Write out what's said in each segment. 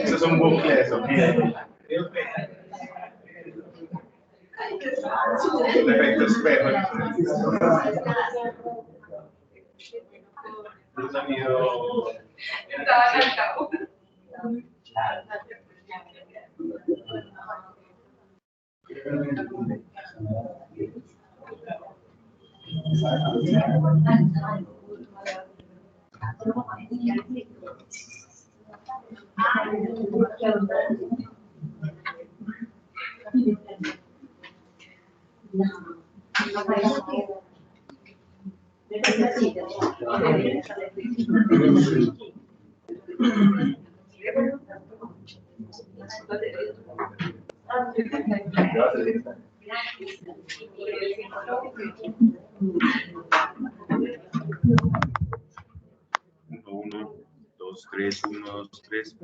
Eso es un bucle de sonido. Un efecto espejo. Un sonido. Uno, dos, tres, uno, dos, tres.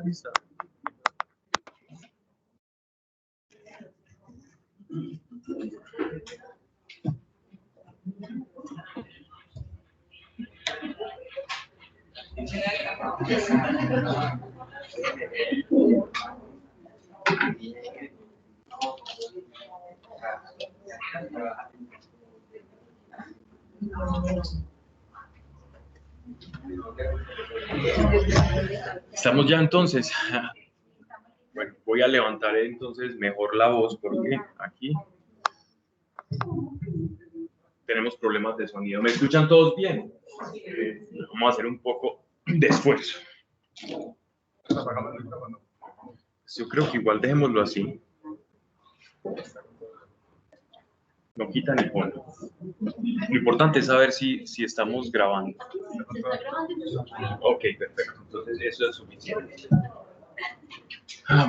Estamos ya entonces. Bueno, voy a levantar entonces mejor la voz porque aquí tenemos problemas de sonido. ¿Me escuchan todos bien? Vamos a hacer un poco de esfuerzo. Yo creo que igual dejémoslo así. No quita ni pone. Lo importante es saber si estamos grabando. Ok, perfecto. Entonces eso es suficiente.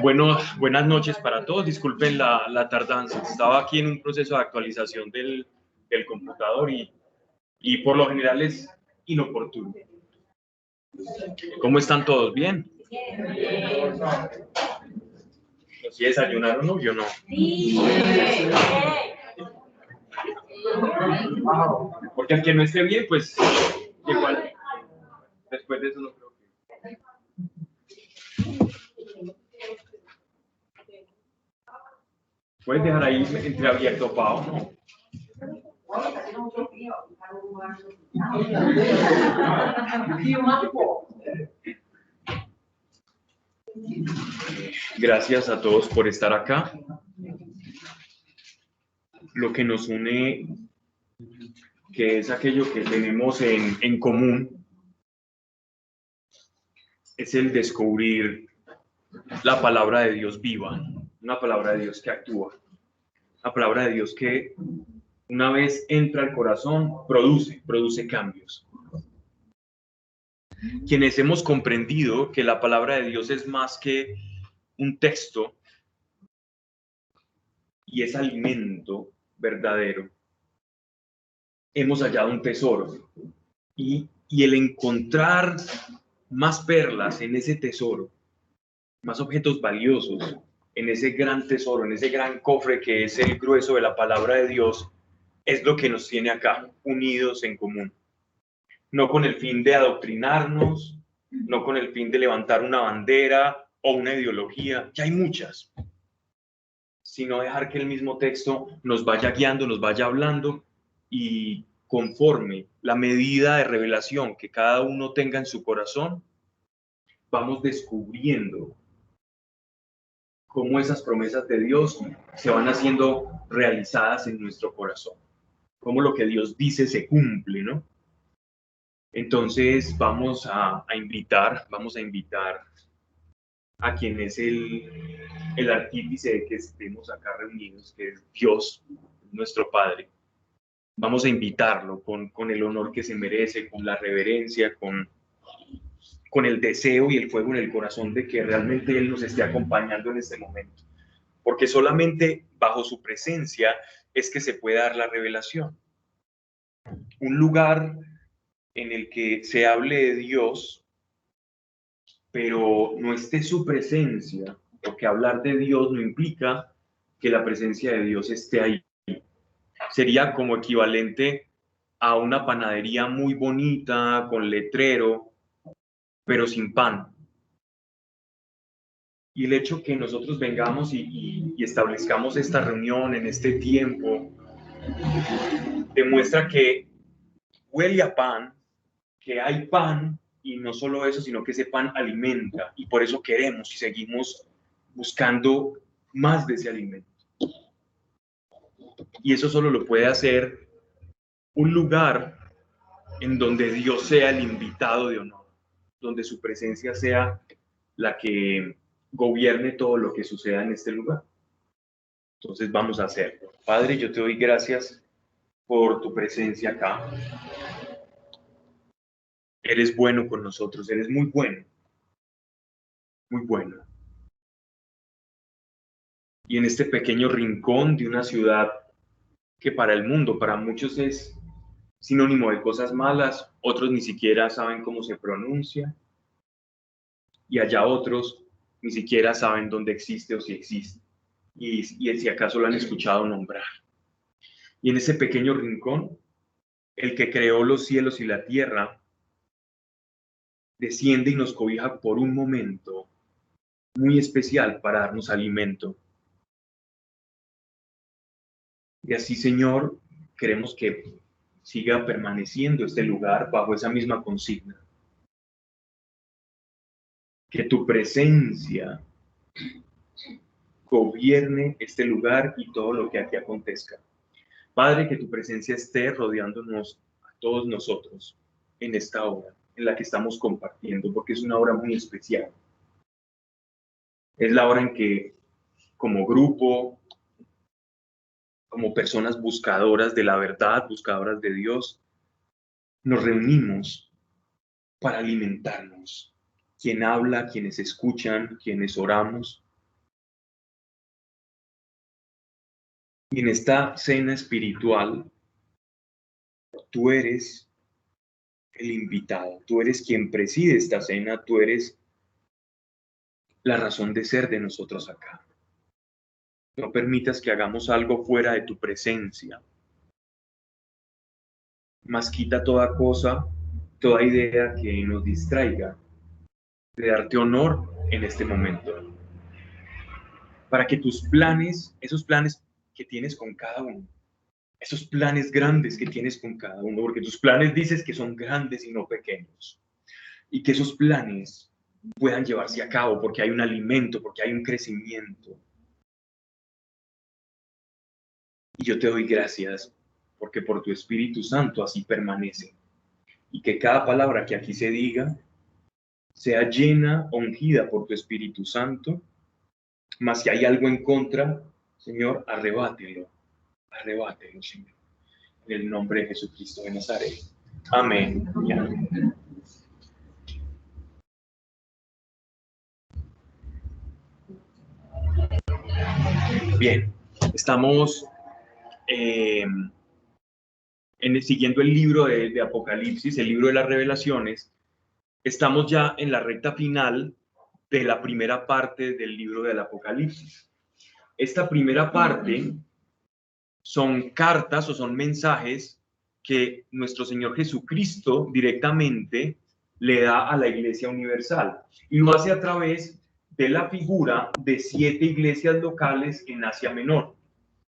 Bueno, buenas noches para todos. Disculpen la tardanza. Estaba aquí en un proceso de actualización del computador y por lo general es inoportuno. ¿Cómo están todos? ¿Bien? ¿Si desayunaron o no? Yo no. Porque al que no esté bien, pues igual después de eso no creo que... Puedes dejar ahí entreabierto, Pau, ¿no? Gracias a todos por estar acá. Lo que nos une, que es aquello que tenemos en común, es el descubrir la palabra de Dios viva, una palabra de Dios que actúa, una palabra de Dios que una vez entra al corazón, produce cambios. Quienes hemos comprendido que la palabra de Dios es más que un texto y es alimento verdadero, hemos hallado un tesoro y el encontrar más perlas en ese tesoro, más objetos valiosos en ese gran tesoro, en ese gran cofre que es el grueso de la palabra de Dios, es lo que nos tiene acá, unidos en común. No con el fin de adoctrinarnos, no con el fin de levantar una bandera o una ideología, ya hay muchas, sino dejar que el mismo texto nos vaya guiando, nos vaya hablando y conforme la medida de revelación que cada uno tenga en su corazón, vamos descubriendo cómo esas promesas de Dios se van haciendo realizadas en nuestro corazón, cómo lo que Dios dice se cumple, ¿no? Entonces vamos a invitar a quien es el artífice de que estemos acá reunidos, que es Dios, nuestro Padre. Vamos a invitarlo con el honor que se merece, con la reverencia, con el deseo y el fuego en el corazón de que realmente Él nos esté acompañando en este momento. Porque solamente bajo su presencia es que se puede dar la revelación. Un lugar en el que se hable de Dios, pero no esté su presencia, porque hablar de Dios no implica que la presencia de Dios esté ahí. Sería como equivalente a una panadería muy bonita, con letrero, pero sin pan. Y el hecho que nosotros vengamos y establezcamos esta reunión en este tiempo, demuestra que huele a pan, que hay pan, y no solo eso, sino que ese pan alimenta, y por eso queremos y seguimos buscando más de ese alimento. Y eso solo lo puede hacer un lugar en donde Dios sea el invitado de honor, donde su presencia sea la que gobierne todo lo que suceda en este lugar. Entonces vamos a hacerlo. Padre, yo te doy gracias por tu presencia acá. Eres bueno con nosotros, eres muy bueno, muy bueno. Y en este pequeño rincón de una ciudad que para el mundo, para muchos es sinónimo de cosas malas, otros ni siquiera saben cómo se pronuncia, y allá otros ni siquiera saben dónde existe o si existe, y si acaso lo han escuchado nombrar. Y en ese pequeño rincón, el que creó los cielos y la tierra, desciende y nos cobija por un momento muy especial para darnos alimento. Y así, Señor, queremos que siga permaneciendo este lugar bajo esa misma consigna. Que tu presencia gobierne este lugar y todo lo que aquí acontezca. Padre, que tu presencia esté rodeándonos a todos nosotros en esta hora en la que estamos compartiendo, porque es una hora muy especial. Es la hora en que, como grupo, como personas buscadoras de la verdad, buscadoras de Dios, nos reunimos para alimentarnos. Quien habla, quienes escuchan, quienes oramos. Y en esta cena espiritual, tú eres el invitado, tú eres quien preside esta cena, tú eres la razón de ser de nosotros acá. No permitas que hagamos algo fuera de tu presencia. Mas quita toda cosa, toda idea que nos distraiga de darte honor en este momento. Para que tus planes, esos planes que tienes con cada uno, esos planes grandes que tienes con cada uno, porque tus planes dices que son grandes y no pequeños, y que esos planes puedan llevarse a cabo porque hay un alimento, porque hay un crecimiento. Y yo te doy gracias porque por tu Espíritu Santo así permanece. Y que cada palabra que aquí se diga sea llena, ungida por tu Espíritu Santo. Mas si hay algo en contra, Señor, arrebátelo, Señor. En el nombre de Jesucristo de Nazaret. Amén y amén. Bien, estamos siguiendo el libro de Apocalipsis, el libro de las revelaciones. Estamos ya en la recta final de la primera parte del libro del Apocalipsis. Esta primera parte son cartas o son mensajes que nuestro Señor Jesucristo directamente le da a la Iglesia Universal, y lo hace a través de la figura de 7 iglesias locales en Asia Menor.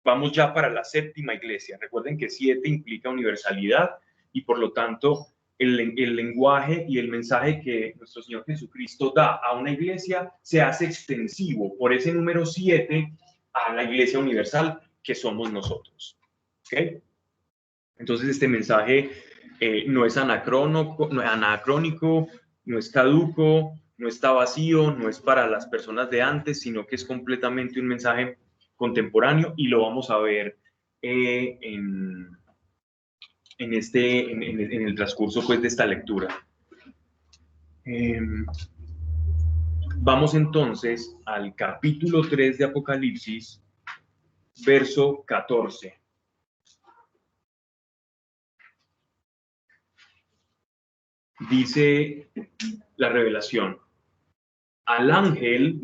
Vamos ya para la 7ª iglesia. Recuerden que 7 implica universalidad, y por lo tanto el lenguaje y el mensaje que nuestro Señor Jesucristo da a una iglesia se hace extensivo por ese número 7 a la iglesia universal que somos nosotros. ¿Okay? Entonces este mensaje no es anacrónico, no es caduco, no está vacío, no es para las personas de antes, sino que es completamente un mensaje contemporáneo, y lo vamos a ver en el transcurso pues, de esta lectura. Vamos entonces al capítulo 3 de Apocalipsis, verso 14. Dice la revelación: al ángel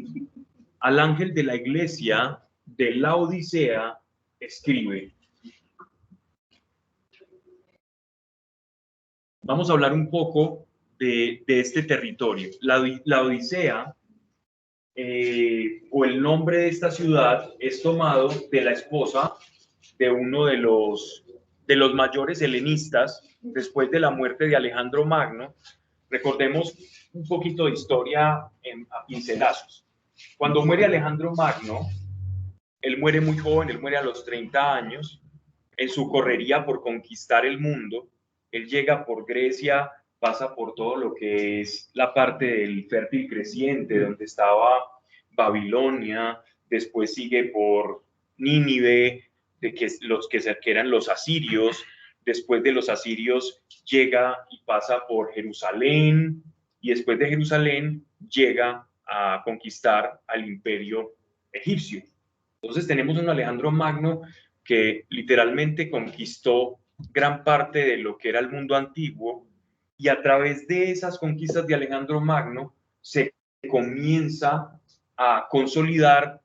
de la iglesia de Laodicea escribe: vamos a hablar un poco de este territorio. La Odisea, o el nombre de esta ciudad, es tomado de la esposa de uno de los mayores helenistas después de la muerte de Alejandro Magno. Recordemos un poquito de historia a pincelazos. Cuando muere Alejandro Magno, él muere muy joven, él muere a los 30 años, en su correría por conquistar el mundo. Él llega por Grecia, pasa por todo lo que es la parte del fértil creciente, donde estaba Babilonia, después sigue por Nínive, que eran los asirios, después de los asirios llega y pasa por Jerusalén, y después de Jerusalén llega a conquistar al imperio egipcio. Entonces tenemos un Alejandro Magno que literalmente conquistó gran parte de lo que era el mundo antiguo, y a través de esas conquistas de Alejandro Magno se comienza a consolidar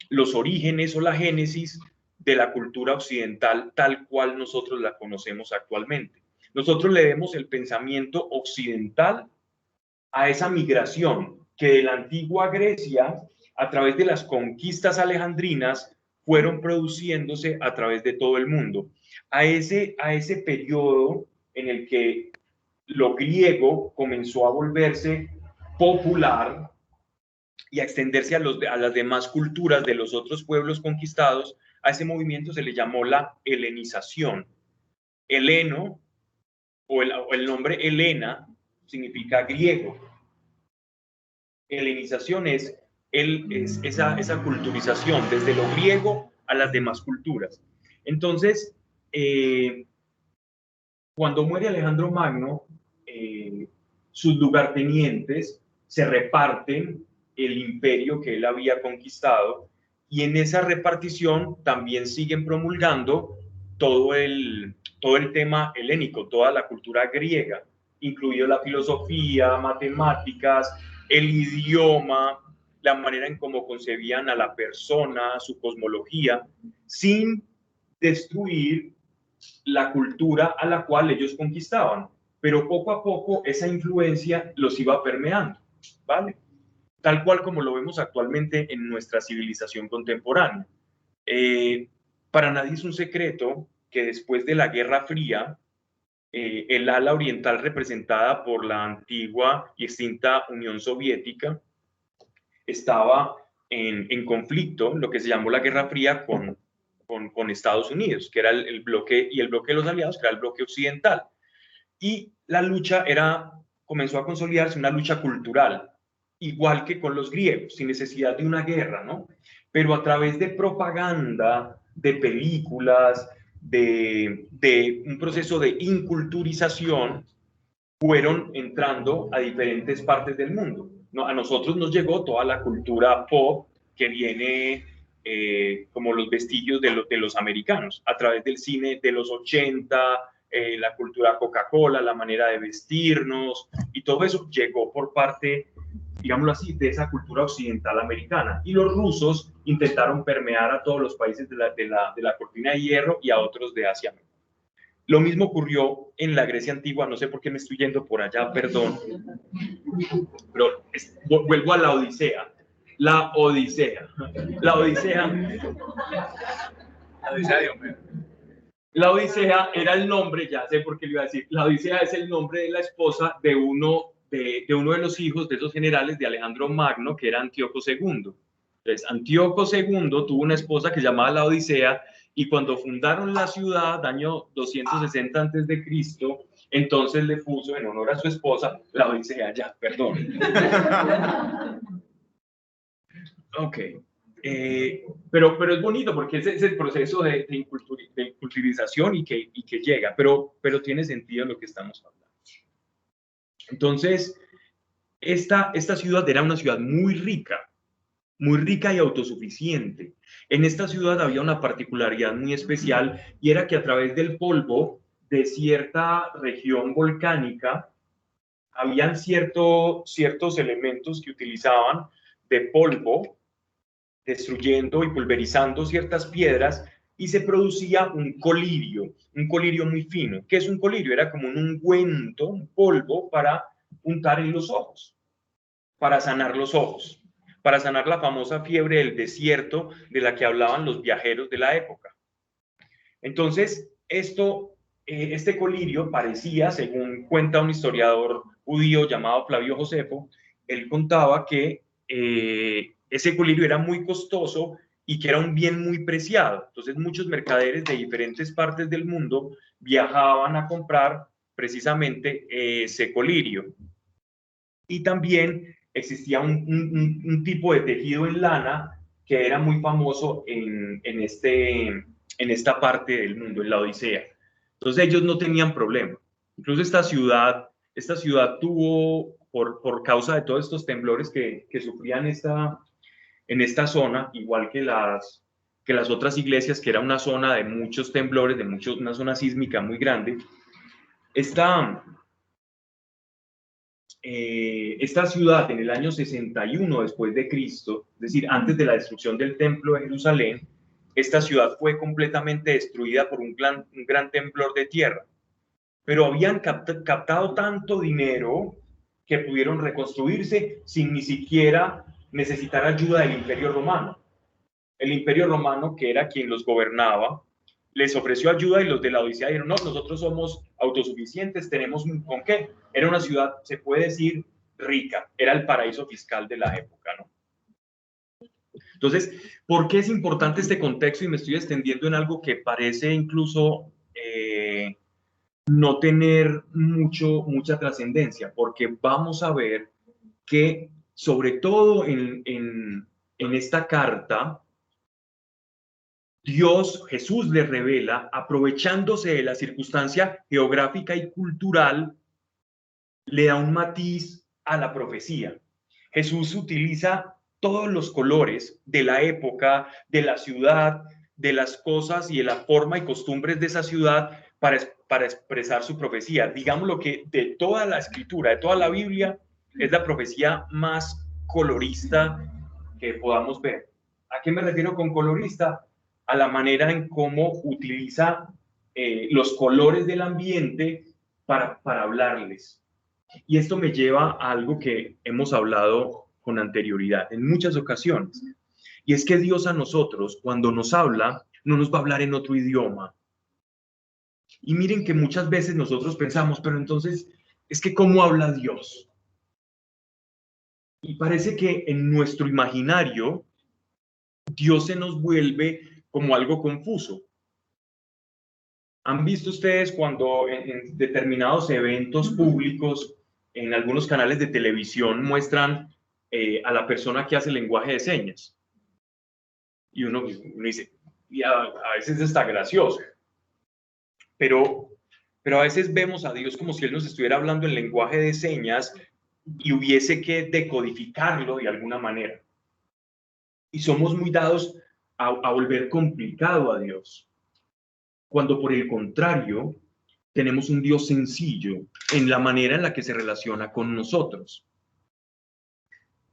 los orígenes o la génesis de la cultura occidental tal cual nosotros la conocemos actualmente. Nosotros le debemos el pensamiento occidental a esa migración que de la antigua Grecia, a través de las conquistas alejandrinas, fueron produciéndose a través de todo el mundo. A ese periodo en el que lo griego comenzó a volverse popular y a extenderse a las demás culturas de los otros pueblos conquistados, a ese movimiento se le llamó la helenización. Heleno, o el nombre Helena, significa griego. Helenización es esa culturización, desde lo griego a las demás culturas. Entonces, cuando muere Alejandro Magno, sus lugartenientes se reparten el imperio que él había conquistado, y en esa repartición también siguen promulgando todo el tema helénico, toda la cultura griega, incluido la filosofía, matemáticas, el idioma, la manera en cómo concebían a la persona, su cosmología, sin destruir la cultura a la cual ellos conquistaban. Pero poco a poco esa influencia los iba permeando, ¿vale? Tal cual como lo vemos actualmente en nuestra civilización contemporánea. Para nadie es un secreto que después de la Guerra Fría, el ala oriental representada por la antigua y extinta Unión Soviética estaba en conflicto, lo que se llamó la Guerra Fría, con Estados Unidos, que era el bloque, y el bloque de los aliados, que era el bloque occidental. Y la lucha comenzó a consolidarse una lucha cultural, igual que con los griegos, sin necesidad de una guerra, ¿no? Pero a través de propaganda, de películas, de un proceso de inculturización, fueron entrando a diferentes partes del mundo, ¿no? A nosotros nos llegó toda la cultura pop que viene como los vestigios de los americanos, a través del cine de los 80, la cultura Coca-Cola, la manera de vestirnos, y todo eso llegó por parte, digámoslo así, de esa cultura occidental americana. Y los rusos intentaron permear a todos los países de la cortina de hierro y a otros de Asia. Lo mismo ocurrió en la Grecia antigua, no sé por qué me estoy yendo por allá, perdón, pero vuelvo a la Odisea. La Odisea. La Odisea. La Odisea de Homero. La Odisea era el nombre, ya sé por qué le iba a decir, la Odisea es el nombre de la esposa de uno de los hijos de esos generales de Alejandro Magno, que era Antíoco II. Entonces, Antíoco II tuvo una esposa que se llamaba la Odisea, y cuando fundaron la ciudad, año 260 a.C., entonces le puso en honor a su esposa la Odisea, ya, perdón. Ok. Pero es bonito porque ese es el proceso de inculturización y que llega, pero tiene sentido lo que estamos hablando. Entonces, esta ciudad era una ciudad muy rica y autosuficiente. En esta ciudad había una particularidad muy especial, y era que a través del polvo de cierta región volcánica habían ciertos elementos que utilizaban de polvo, destruyendo y pulverizando ciertas piedras, y se producía un colirio muy fino. ¿Qué es un colirio? Era como un ungüento, un polvo para untar en los ojos, para sanar los ojos, para sanar la famosa fiebre del desierto de la que hablaban los viajeros de la época. Entonces, este colirio parecía, según cuenta un historiador judío llamado Flavio Josefo, él contaba que ese colirio era muy costoso y que era un bien muy preciado. Entonces, muchos mercaderes de diferentes partes del mundo viajaban a comprar precisamente ese colirio. Y también existía un tipo de tejido en lana que era muy famoso en esta parte del mundo, en la Odisea. Entonces ellos no tenían problema. Incluso esta ciudad tuvo, por causa de todos estos temblores que sufrían en esta zona, igual que las otras iglesias, que era una zona de muchos temblores, una zona sísmica muy grande, esta ciudad en el año 61 después de Cristo, es decir, antes de la destrucción del templo de Jerusalén, esta ciudad fue completamente destruida por un gran temblor de tierra. Pero habían captado tanto dinero que pudieron reconstruirse sin ni siquiera necesitar ayuda del Imperio Romano. El Imperio Romano, que era quien los gobernaba, les ofreció ayuda y los de la Odisea dijeron, no, nosotros somos autosuficientes, tenemos con qué. Era una ciudad, se puede decir, rica, era el paraíso fiscal de la época, ¿no? Entonces, ¿por qué es importante este contexto? Y me estoy extendiendo en algo que parece incluso no tener mucha trascendencia, porque vamos a ver que, sobre todo en esta carta, Jesús le revela, aprovechándose de la circunstancia geográfica y cultural, le da un matiz a la profecía. Jesús utiliza todos los colores de la época, de la ciudad, de las cosas y de la forma y costumbres de esa ciudad para expresar su profecía. Digamos lo que de toda la escritura, de toda la Biblia, es la profecía más colorista que podamos ver. ¿A qué me refiero con colorista? A la manera en cómo utiliza los colores del ambiente para hablarles. Y esto me lleva a algo que hemos hablado con anterioridad en muchas ocasiones. Y es que Dios a nosotros, cuando nos habla, no nos va a hablar en otro idioma. Y miren que muchas veces nosotros pensamos, pero entonces, es que ¿cómo habla Dios? Y parece que en nuestro imaginario, Dios se nos vuelve como algo confuso. ¿Han visto ustedes cuando en determinados eventos públicos, en algunos canales de televisión, muestran a la persona que hace lenguaje de señas? Y uno dice, y a veces está gracioso, pero a veces vemos a Dios como si Él nos estuviera hablando en lenguaje de señas y hubiese que decodificarlo de alguna manera. Y somos muy dados a volver complicado a Dios, cuando por el contrario, tenemos un Dios sencillo en la manera en la que se relaciona con nosotros.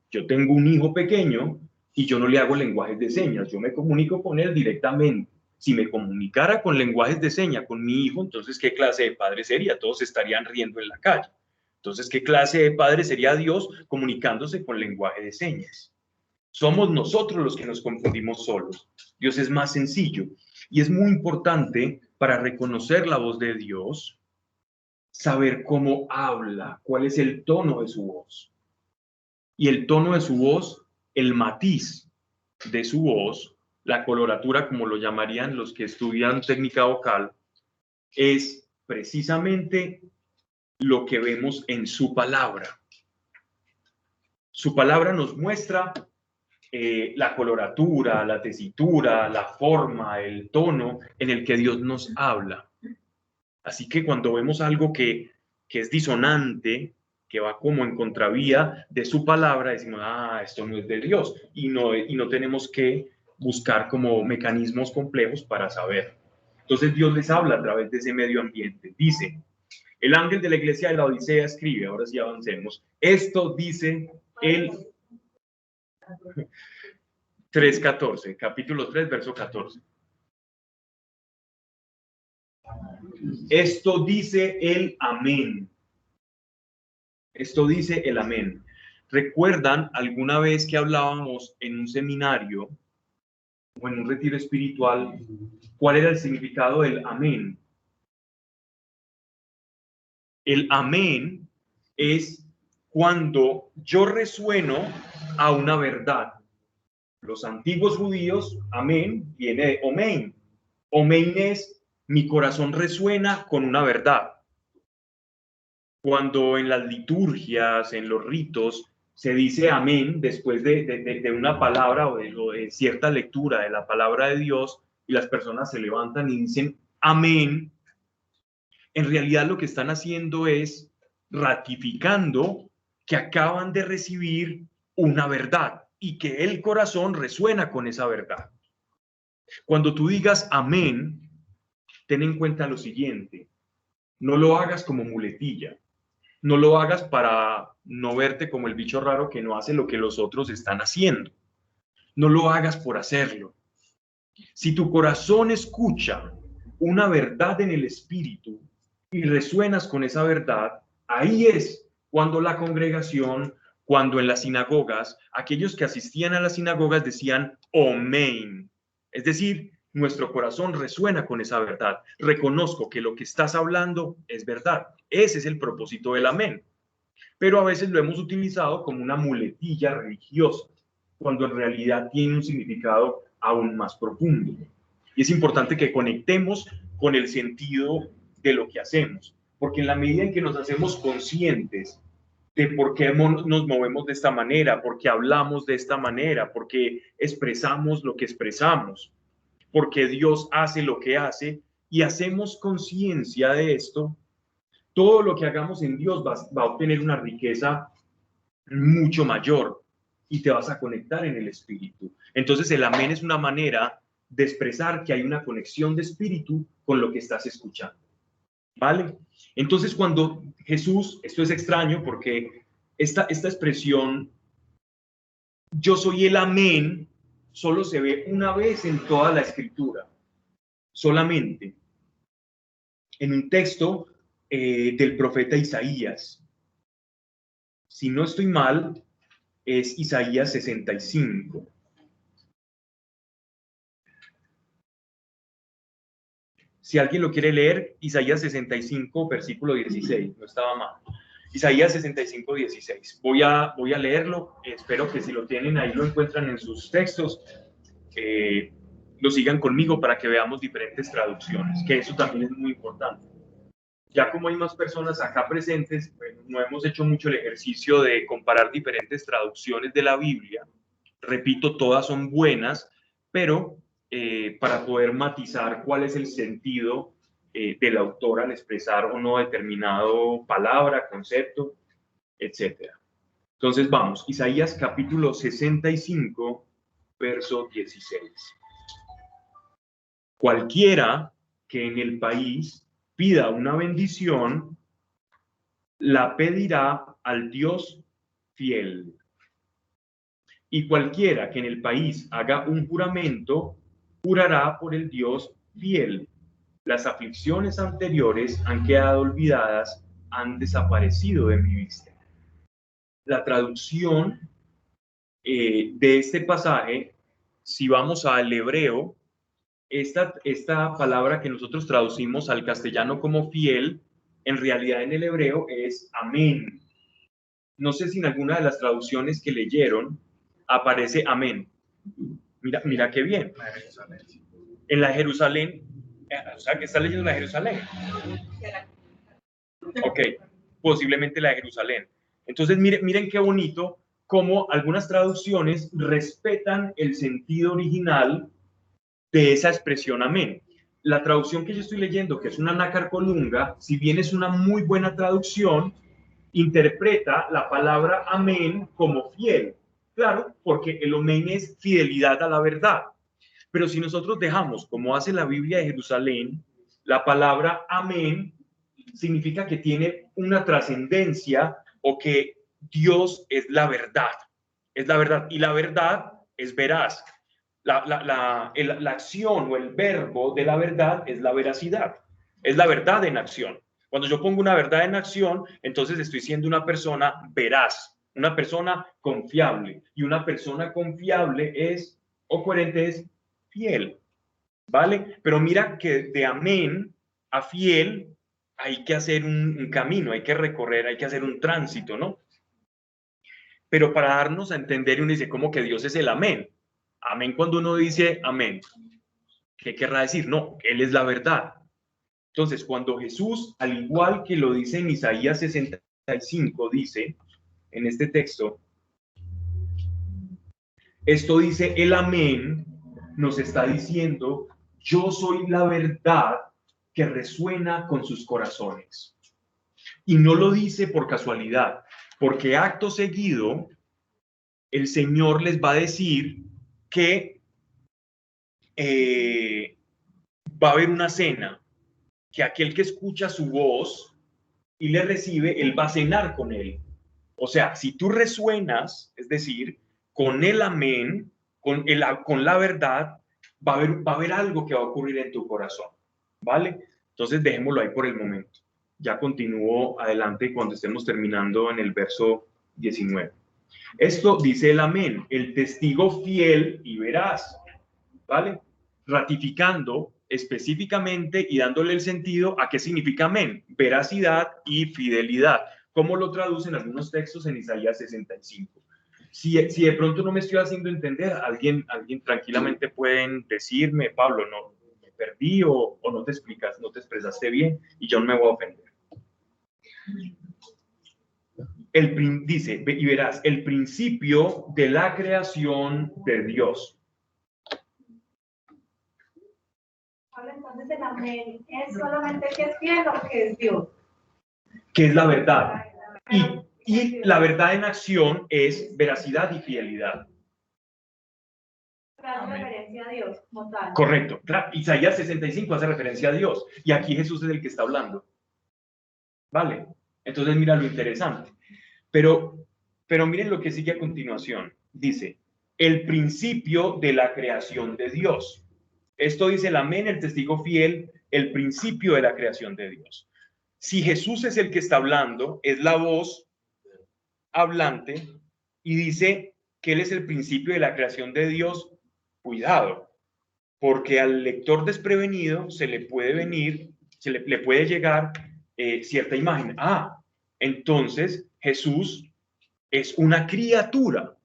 Yo tengo un hijo pequeño y yo no le hago lenguajes de señas, yo me comunico con él directamente. Si me comunicara con lenguajes de señas con mi hijo, entonces, ¿qué clase de padre sería? Todos estarían riendo en la calle. Entonces, ¿qué clase de padre sería Dios comunicándose con lenguaje de señas? Somos nosotros los que nos confundimos solos. Dios es más sencillo. Y es muy importante para reconocer la voz de Dios, saber cómo habla, cuál es el tono de su voz. Y el tono de su voz, el matiz de su voz, la coloratura, como lo llamarían los que estudian técnica vocal, es precisamente lo que vemos en su palabra. Su palabra nos muestra la coloratura, la tesitura, la forma, el tono en el que Dios nos habla. Así que cuando vemos algo que es disonante, que va como en contravía de su palabra, decimos, esto no es de Dios, y no tenemos que buscar como mecanismos complejos para saber. Entonces Dios les habla a través de ese medio ambiente. Dice, el ángel de la iglesia de la Odisea escribe, ahora sí avancemos, esto dice el 3:14, capítulo 3, verso 14. Esto dice el amén. Esto dice el amén. ¿Recuerdan alguna vez que hablábamos en un seminario o en un retiro espiritual cuál era el significado del amén? El amén es cuando yo resueno a una verdad. Los antiguos judíos, amén, viene de omein. Omein es mi corazón resuena con una verdad. Cuando en las liturgias, en los ritos, se dice amén después de una palabra o de cierta lectura de la palabra de Dios y las personas se levantan y dicen amén, en realidad lo que están haciendo es ratificando que acaban de recibir una verdad y que el corazón resuena con esa verdad. Cuando tú digas amén, ten en cuenta lo siguiente: no lo hagas como muletilla, no lo hagas para no verte como el bicho raro que no hace lo que los otros están haciendo, no lo hagas por hacerlo. Si tu corazón escucha una verdad en el espíritu y resuenas con esa verdad, ahí es cuando la congregación, cuando en las sinagogas, aquellos que asistían a las sinagogas decían omein, es decir, nuestro corazón resuena con esa verdad. Reconozco que lo que estás hablando es verdad. Ese es el propósito del amén. Pero a veces lo hemos utilizado como una muletilla religiosa, cuando en realidad tiene un significado aún más profundo. Y es importante que conectemos con el sentido de lo que hacemos, porque en la medida en que nos hacemos conscientes de por qué nos movemos de esta manera, por qué hablamos de esta manera, por qué expresamos lo que expresamos, por qué Dios hace lo que hace, y hacemos conciencia de esto, todo lo que hagamos en Dios va a obtener una riqueza mucho mayor y te vas a conectar en el espíritu. Entonces el amén es una manera de expresar que hay una conexión de espíritu con lo que estás escuchando. ¿Vale? Entonces cuando Jesús, esto es extraño porque esta expresión, yo soy el amén, solo se ve una vez en toda la escritura, solamente en un texto del profeta Isaías. Si no estoy mal, es Isaías 65. Si alguien lo quiere leer, Isaías 65, versículo 16, no estaba mal. Isaías 65, 16. Voy a leerlo, espero que si lo tienen ahí lo encuentran en sus textos, lo sigan conmigo para que veamos diferentes traducciones, que eso también es muy importante. Ya como hay más personas acá presentes, bueno, no hemos hecho mucho el ejercicio de comparar diferentes traducciones de la Biblia. Repito, todas son buenas, pero para poder matizar cuál es el sentido del autor al expresar o no determinado palabra, concepto, etc. Entonces vamos, Isaías capítulo 65, verso 16. Cualquiera que en el país pida una bendición, la pedirá al Dios fiel. Y cualquiera que en el país haga un juramento, jurará por el Dios fiel. Las aflicciones anteriores han quedado olvidadas, han desaparecido de mi vista. La traducción de este pasaje, si vamos al hebreo, esta palabra que nosotros traducimos al castellano como fiel, en realidad en el hebreo es amén. No sé si en alguna de las traducciones que leyeron aparece amén. Mira qué bien. En la Jerusalén, o sea, que está leyendo la Jerusalén. Ok, posiblemente la de Jerusalén. Entonces, miren qué bonito cómo algunas traducciones respetan el sentido original de esa expresión amén. La traducción que yo estoy leyendo, que es una nácar colunga, si bien es una muy buena traducción, interpreta la palabra amén como fiel. Claro, porque el amén es fidelidad a la verdad. Pero si nosotros dejamos, como hace la Biblia de Jerusalén, la palabra amén significa que tiene una trascendencia o que Dios es la verdad. Es la verdad. Y la verdad es veraz. La acción o el verbo de la verdad es la veracidad. Es la verdad en acción. Cuando yo pongo una verdad en acción, entonces estoy siendo una persona veraz, una persona confiable. Y una persona confiable es, o coherente es, fiel. ¿Vale? Pero mira que de amén a fiel hay que hacer un camino, hay que recorrer, hay que hacer un tránsito, ¿no? Pero para darnos a entender, uno dice, ¿cómo que Dios es el amén? Amén cuando uno dice amén. ¿Qué querrá decir? No, Él es la verdad. Entonces, cuando Jesús, al igual que lo dice en Isaías 65, dice en este texto, esto dice el amén, nos está diciendo, yo soy la verdad que resuena con sus corazones. Y no lo dice por casualidad, porque acto seguido el Señor les va a decir que va a haber una cena, que aquel que escucha su voz y le recibe, él va a cenar con él. O sea, si tú resuenas, es decir, con el amén, con la verdad, va a haber algo que va a ocurrir en tu corazón, ¿vale? Entonces dejémoslo ahí por el momento. Ya continúo adelante cuando estemos terminando en el verso 19. Esto dice el amén, el testigo fiel y veraz, ¿vale? Ratificando específicamente y dándole el sentido a qué significa amén, veracidad y fidelidad, como lo traducen algunos textos en Isaías 65. Si de pronto no me estoy haciendo entender, alguien tranquilamente pueden decirme, Pablo, no, me perdí o no te explicas, no te expresaste bien y yo no me voy a ofender. Dice, y verás, el principio de la creación de Dios. Entonces el amén es solamente que es fiel o que es Dios. Que es la verdad. Y la verdad en acción es veracidad y fidelidad. Hace referencia a Dios como tal. Correcto. Isaías 65 hace referencia a Dios. Y aquí Jesús es el que está hablando. ¿Vale? Entonces mira lo interesante. Pero miren lo que sigue a continuación. Dice, el principio de la creación de Dios. Esto dice el amén, el testigo fiel, el principio de la creación de Dios. Si Jesús es el que está hablando, es la voz hablante y dice que Él es el principio de la creación de Dios, cuidado, porque al lector desprevenido se le puede venir, le puede llegar cierta imagen. Ah, entonces Jesús es una criatura,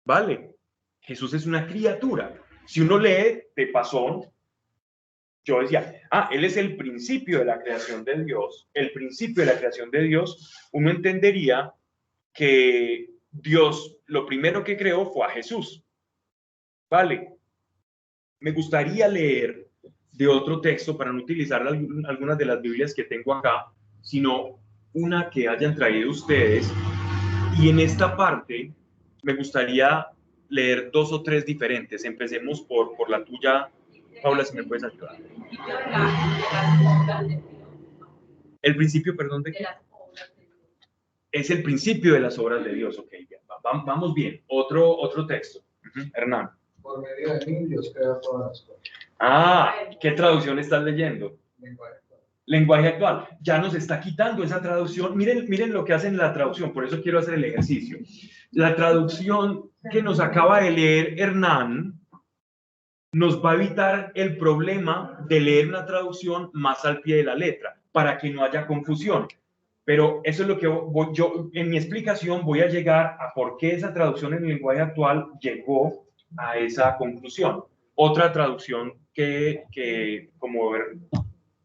¿vale? Jesús es una criatura. Si uno lee de pasón, yo decía, Él es el principio de la creación de Dios, el principio de la creación de Dios, uno entendería que Dios lo primero que creó fue a Jesús. ¿Vale? Me gustaría leer de otro texto para no utilizar algunas de las Biblias que tengo acá, sino una que hayan traído ustedes. Y en esta parte me gustaría leer dos o tres diferentes. Empecemos por la tuya, Paula, si me puedes ayudar. El principio, perdón, ¿de qué? Es el principio de las obras de Dios. Ok, ya. Vamos bien. Otro texto. Hernán. Por medio de mí, Dios crea todas las cosas. ¿Qué traducción estás leyendo? Lenguaje actual. Ya nos está quitando esa traducción. Miren lo que hacen en la traducción, por eso quiero hacer el ejercicio. La traducción que nos acaba de leer Hernán nos va a evitar el problema de leer una traducción más al pie de la letra, para que no haya confusión. Pero eso es lo que yo en mi explicación voy a llegar a por qué esa traducción en el lenguaje actual llegó a esa conclusión. Otra traducción que como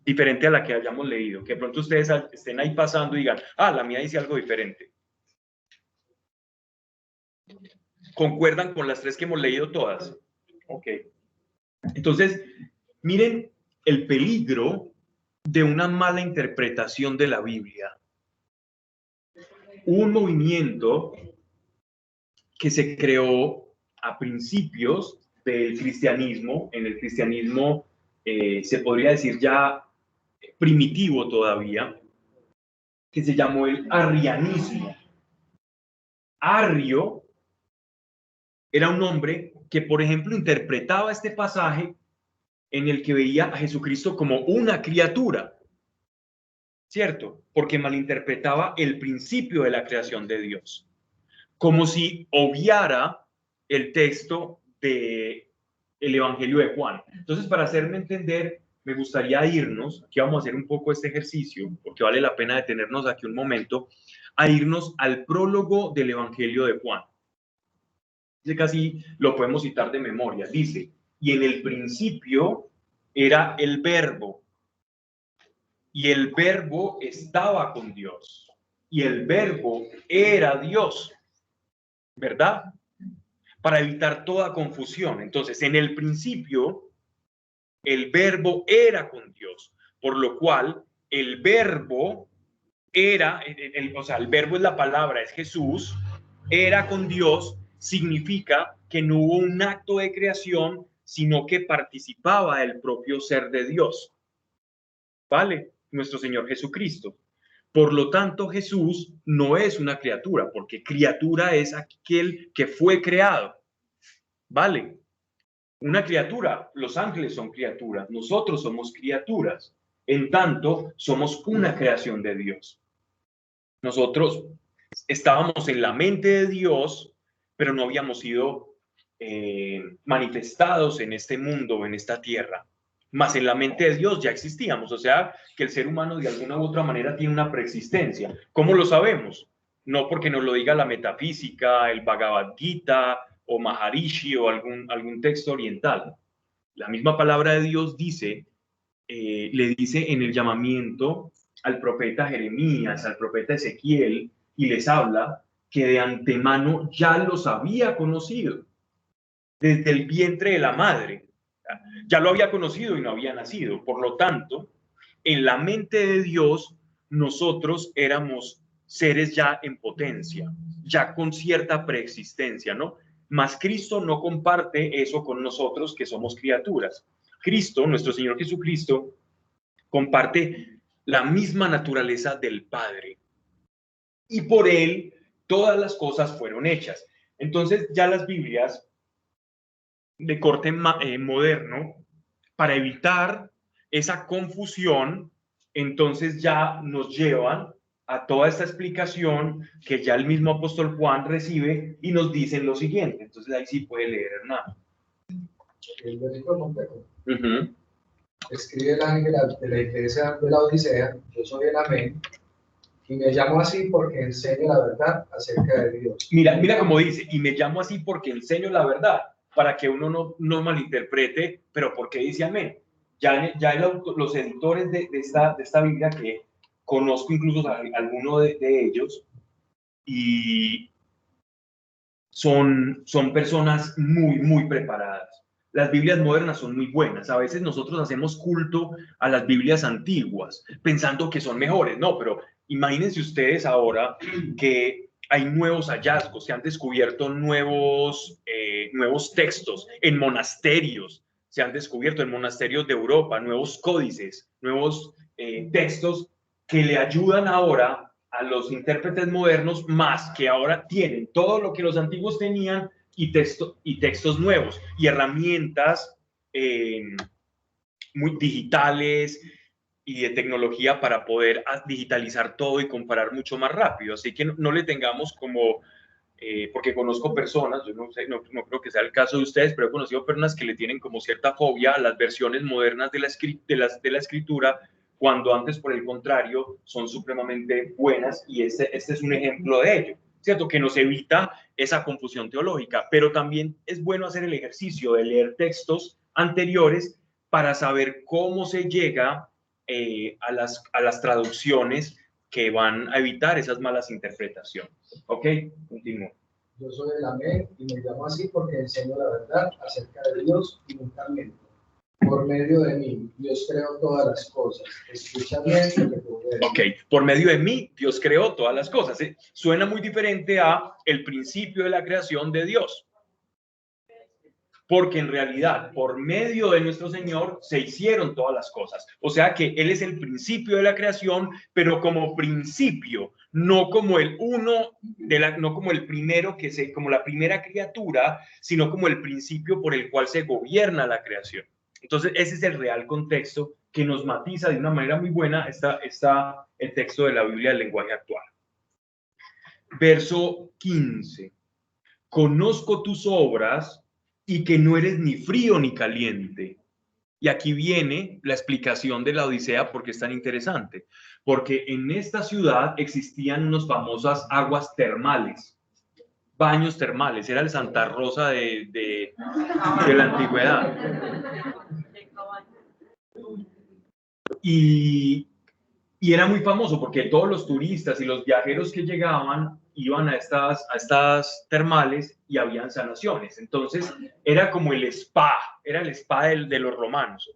diferente a la que hayamos leído, que de pronto ustedes estén ahí pasando y digan, la mía dice algo diferente. ¿Concuerdan con las tres que hemos leído todas? Ok. Entonces, miren el peligro de una mala interpretación de la Biblia. Un movimiento que se creó a principios del cristianismo, en el cristianismo se podría decir ya primitivo todavía, que se llamó el arrianismo. Arrio era un hombre que, por ejemplo, interpretaba este pasaje en el que veía a Jesucristo como una criatura, ¿cierto? Porque malinterpretaba el principio de la creación de Dios, como si obviara el texto del Evangelio de Juan. Entonces, para hacerme entender, me gustaría irnos, aquí vamos a hacer un poco este ejercicio, porque vale la pena detenernos aquí un momento, a irnos al prólogo del Evangelio de Juan. Dice, casi lo podemos citar de memoria. Dice, y en el principio era el verbo, y el verbo estaba con Dios, y el verbo era Dios, ¿verdad? Para evitar toda confusión. Entonces, en el principio, el verbo era con Dios, por lo cual el verbo era, o sea, el verbo es la palabra, es Jesús, era con Dios, significa que no hubo un acto de creación, sino que participaba del propio ser de Dios. ¿Vale? Nuestro Señor Jesucristo. Por lo tanto, Jesús no es una criatura, porque criatura es aquel que fue creado. ¿Vale? Una criatura, los ángeles son criaturas, nosotros somos criaturas. En tanto, somos una creación de Dios. Nosotros estábamos en la mente de Dios, pero no habíamos sido manifestados en este mundo, en esta tierra. Más en la mente de Dios ya existíamos, o sea, que el ser humano de alguna u otra manera tiene una preexistencia. ¿Cómo lo sabemos? No porque nos lo diga la metafísica, el Bhagavad Gita o Maharishi o algún texto oriental. La misma palabra de Dios dice, le dice en el llamamiento al profeta Jeremías, al profeta Ezequiel, y les habla que de antemano ya los había conocido desde el vientre de la madre. Ya lo había conocido y no había nacido. Por lo tanto, en la mente de Dios, nosotros éramos seres ya en potencia, ya con cierta preexistencia, ¿no? Mas Cristo no comparte eso con nosotros que somos criaturas. Cristo, nuestro Señor Jesucristo, comparte la misma naturaleza del Padre. Y por él todas las cosas fueron hechas. Entonces ya las Biblias de corte moderno, para evitar esa confusión, entonces ya nos llevan a toda esta explicación que ya el mismo apóstol Juan recibe y nos dicen lo siguiente. Entonces ahí sí puede leer Hernán. El versículo completo. Escribe el ángel de la iglesia de la Odisea, yo soy el Amén, y me llamo así porque enseño la verdad acerca de Dios. Mira cómo dice, y me llamo así porque enseño la verdad, para que uno no malinterprete, pero ¿por qué dice amén? Ya los editores de esta Biblia, que conozco incluso a alguno de ellos, y son personas muy preparadas. Las Biblias modernas son muy buenas. A veces nosotros hacemos culto a las Biblias antiguas, pensando que son mejores. No, pero imagínense ustedes ahora que hay nuevos hallazgos, se han descubierto nuevos textos en monasterios, se han descubierto en monasterios de Europa, nuevos códices, nuevos textos que le ayudan ahora a los intérpretes modernos, más que ahora tienen todo lo que los antiguos tenían y textos nuevos y herramientas muy digitales y de tecnología para poder digitalizar todo y comparar mucho más rápido. Así que no le tengamos como, porque conozco personas, yo no sé, no creo que sea el caso de ustedes, pero he conocido personas que le tienen como cierta fobia a las versiones modernas de la escritura, cuando antes, por el contrario, son supremamente buenas, y este es un ejemplo de ello, ¿cierto? Que nos evita esa confusión teológica, pero también es bueno hacer el ejercicio de leer textos anteriores para saber cómo se llega a las traducciones que van a evitar esas malas interpretaciones. ¿Ok? Continúo. Yo soy el Amén y me llamo así porque enseño la verdad acerca de Dios y nunca miento. Por medio de mí, Dios creó todas las cosas. Escucha bien lo que te voy a decir. Ok, por medio de mí, Dios creó todas las cosas. Suena muy diferente a el principio de la creación de Dios. Porque en realidad, por medio de nuestro Señor, se hicieron todas las cosas. O sea que Él es el principio de la creación, pero como principio, no como el uno, no como el primero, como la primera criatura, sino como el principio por el cual se gobierna la creación. Entonces, ese es el real contexto que nos matiza de una manera muy buena el texto de la Biblia del lenguaje actual. Verso 15. Conozco tus obras y que no eres ni frío ni caliente. Y aquí viene la explicación de la Odisea, porque es tan interesante. Porque en esta ciudad existían unas famosas aguas termales, baños termales. Era el Santa Rosa de la antigüedad. Y era muy famoso porque todos los turistas y los viajeros que llegaban iban a estas termales y habían sanaciones. Entonces era como el spa, era el spa de los romanos.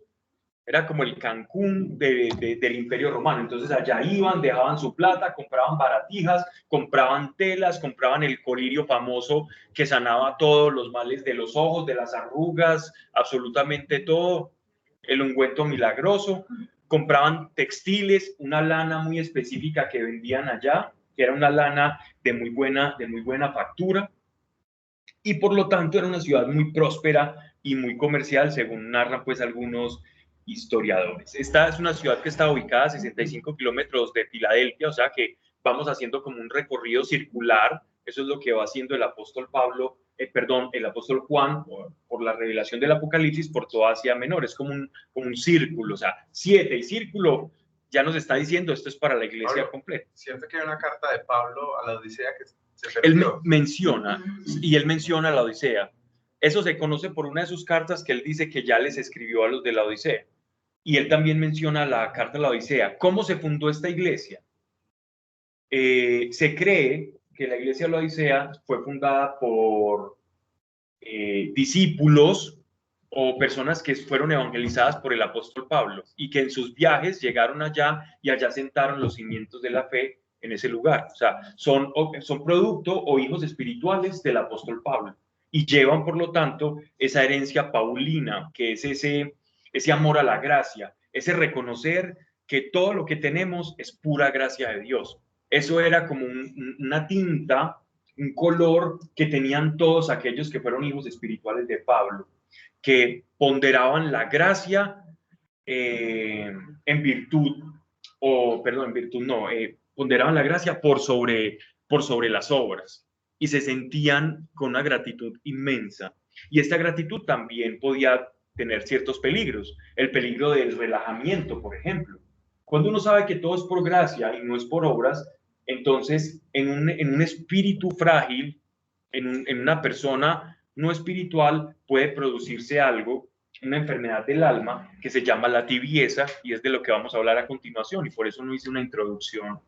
Era como el Cancún del Imperio Romano. Entonces allá iban, dejaban su plata, compraban baratijas, compraban telas, compraban el colirio famoso que sanaba todos los males de los ojos, de las arrugas, absolutamente todo, el ungüento milagroso. Compraban textiles, una lana muy específica que vendían allá, que era una lana de muy buena factura. Y por lo tanto era una ciudad muy próspera y muy comercial, según narran pues algunos historiadores. Esta es una ciudad que está ubicada a 65 kilómetros de Filadelfia, o sea que vamos haciendo como un recorrido circular. Eso es lo que va haciendo el apóstol el apóstol Juan, por la revelación del Apocalipsis, por toda Asia Menor. Es como un círculo, o sea, 7 y círculo ya nos está diciendo esto es para la iglesia Pablo, completa. Siento que hay una carta de Pablo a la Odisea que se Él perdió. menciona la Odisea. Eso se conoce por una de sus cartas que él dice que ya les escribió a los de la Odisea. Y él también menciona la carta de la Odisea. ¿Cómo se fundó esta iglesia? Se cree que la iglesia de la Odisea fue fundada por discípulos o personas que fueron evangelizadas por el apóstol Pablo y que en sus viajes llegaron allá y allá sentaron los cimientos de la fe en ese lugar. O sea, son producto o hijos espirituales del apóstol Pablo y llevan, por lo tanto, esa herencia paulina, que es ese amor a la gracia, ese reconocer que todo lo que tenemos es pura gracia de Dios. Eso era como una tinta, un color que tenían todos aquellos que fueron hijos espirituales de Pablo, que ponderaban la gracia en virtud, ponderaban la gracia por sobre las obras y se sentían con una gratitud inmensa. Y esta gratitud también podía tener ciertos peligros, el peligro del relajamiento, por ejemplo. Cuando uno sabe que todo es por gracia y no es por obras, entonces en un espíritu frágil, en una persona no espiritual, puede producirse algo, una enfermedad del alma que se llama la tibieza, y es de lo que vamos a hablar a continuación, y por eso no hice una introducción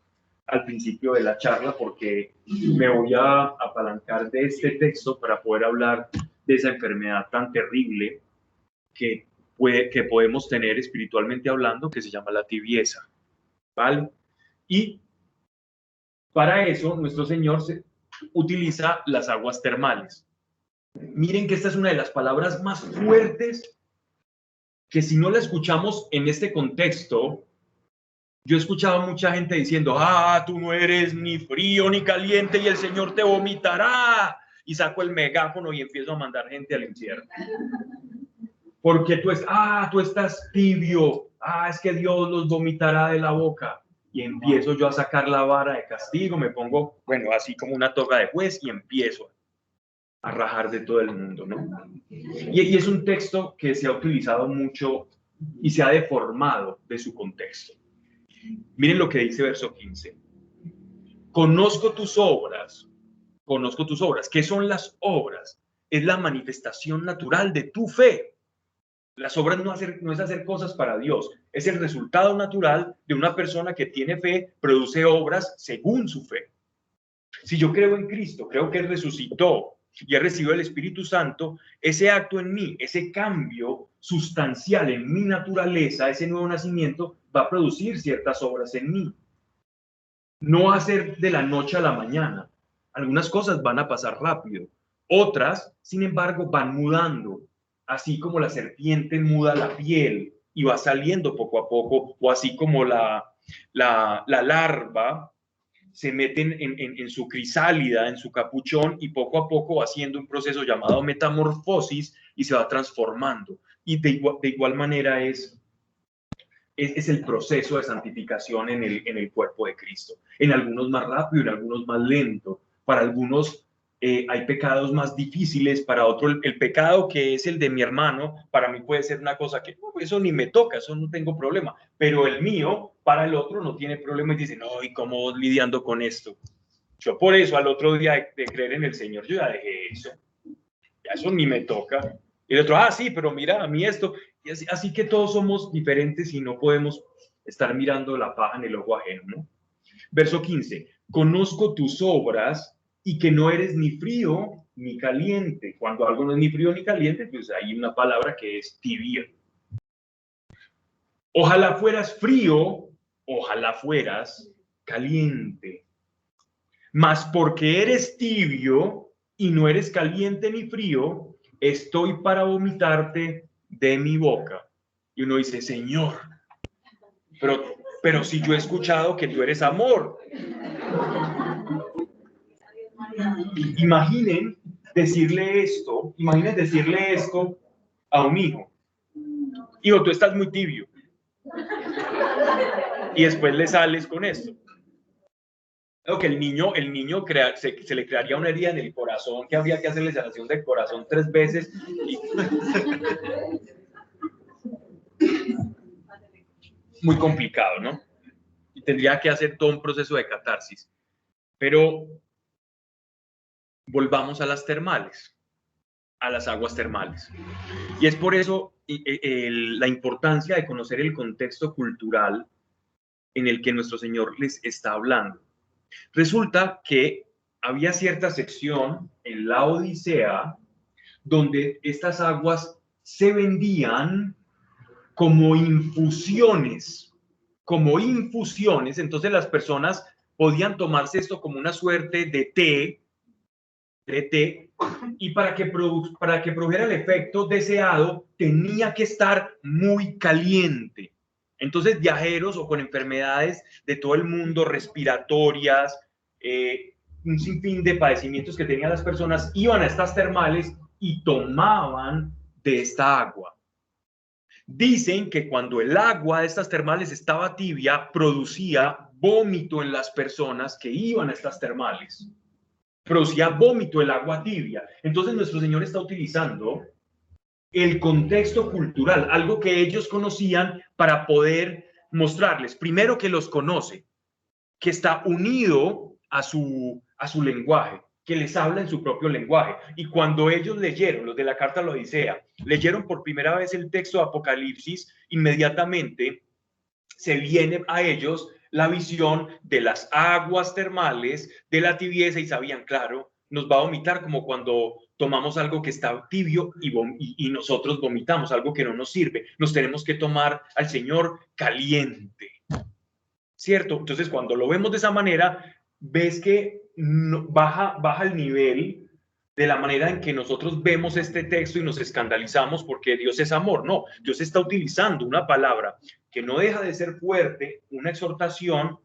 al principio de la charla, porque me voy a apalancar de este texto para poder hablar de esa enfermedad tan terrible que podemos tener espiritualmente hablando, que se llama la tibieza, ¿vale? Y para eso nuestro Señor utiliza las aguas termales. Miren que esta es una de las palabras más fuertes que si no la escuchamos en este contexto, yo he escuchado a mucha gente diciendo, tú no eres ni frío ni caliente y el Señor te vomitará. Y saco el megáfono y empiezo a mandar gente al infierno. Porque tú estás tibio. Es que Dios los vomitará de la boca. Y empiezo yo a sacar la vara de castigo, me pongo, así como una toga de juez y empiezo a rajar de todo el mundo, ¿no? Y es un texto que se ha utilizado mucho y se ha deformado de su contexto. Miren lo que dice verso 15. Conozco tus obras. ¿Qué son las obras? Es la manifestación natural de tu fe. Las obras no es hacer cosas para Dios, es el resultado natural de una persona que tiene fe, produce obras según su fe. Si yo creo en Cristo, creo que Él resucitó y he recibido el Espíritu Santo, ese acto en mí, ese cambio sustancial en mi naturaleza, ese nuevo nacimiento, va a producir ciertas obras en mí. No va a ser de la noche a la mañana. Algunas cosas van a pasar rápido. Otras, sin embargo, van mudando. Así como la serpiente muda la piel y va saliendo poco a poco, o así como la larva se mete en su crisálida, en su capuchón, y poco a poco va haciendo un proceso llamado metamorfosis y se va transformando. Y de igual manera es el proceso de santificación en el cuerpo de Cristo. En algunos más rápido, en algunos más lento. Para algunos hay pecados más difíciles, para otro el pecado que es el de mi hermano, para mí puede ser una cosa que eso ni me toca, eso no tengo problema. Pero el mío, para el otro, no tiene problema y dice, no, ¿y cómo lidiando con esto? Yo por eso al otro día de creer en el Señor, yo ya dejé eso. Ya eso ni me toca. Y el otro, sí, pero mira, a mí esto. Y así que todos somos diferentes y no podemos estar mirando la paja en el ojo ajeno, ¿no? Verso 15. Conozco tus obras y que no eres ni frío ni caliente. Cuando algo no es ni frío ni caliente, pues hay una palabra que es tibio. Ojalá fueras frío, ojalá fueras caliente. Mas porque eres tibio y no eres caliente ni frío, estoy para vomitarte de mi boca. Y uno dice, Señor, pero si yo he escuchado que tú eres amor. Imaginen decirle esto a un hijo. Hijo, tú estás muy tibio. Y después le sales con esto. Creo que el niño se le crearía una herida en el corazón, que habría que hacerle sanación del corazón 3 veces. Muy complicado, ¿no? Y tendría que hacer todo un proceso de catarsis. Pero volvamos a las termales, a las aguas termales. Y es por eso la importancia de conocer el contexto cultural en el que nuestro Señor les está hablando. Resulta que había cierta sección en la Odisea donde estas aguas se vendían como infusiones, entonces las personas podían tomarse esto como una suerte de té, y para que produjera el efecto deseado tenía que estar muy caliente. Entonces viajeros o con enfermedades de todo el mundo, respiratorias, un sinfín de padecimientos que tenían las personas, iban a estas termales y tomaban de esta agua. Dicen que cuando el agua de estas termales estaba tibia, producía vómito en las personas que iban a estas termales. Producía vómito el agua tibia. Entonces nuestro Señor está utilizando el contexto cultural, algo que ellos conocían, para poder mostrarles, primero, que los conoce, que está unido a su lenguaje, que les habla en su propio lenguaje. Y cuando ellos leyeron, los de la carta a la Odisea, leyeron por primera vez el texto de Apocalipsis, inmediatamente se viene a ellos la visión de las aguas termales, de la tibieza, y sabían, claro, nos va a vomitar como cuando tomamos algo que está tibio y nosotros vomitamos algo que no nos sirve. Nos tenemos que tomar al Señor caliente, ¿cierto? Entonces, cuando lo vemos de esa manera, ves que baja el nivel de la manera en que nosotros vemos este texto y nos escandalizamos porque Dios es amor. No, Dios está utilizando una palabra que no deja de ser fuerte, una exhortación,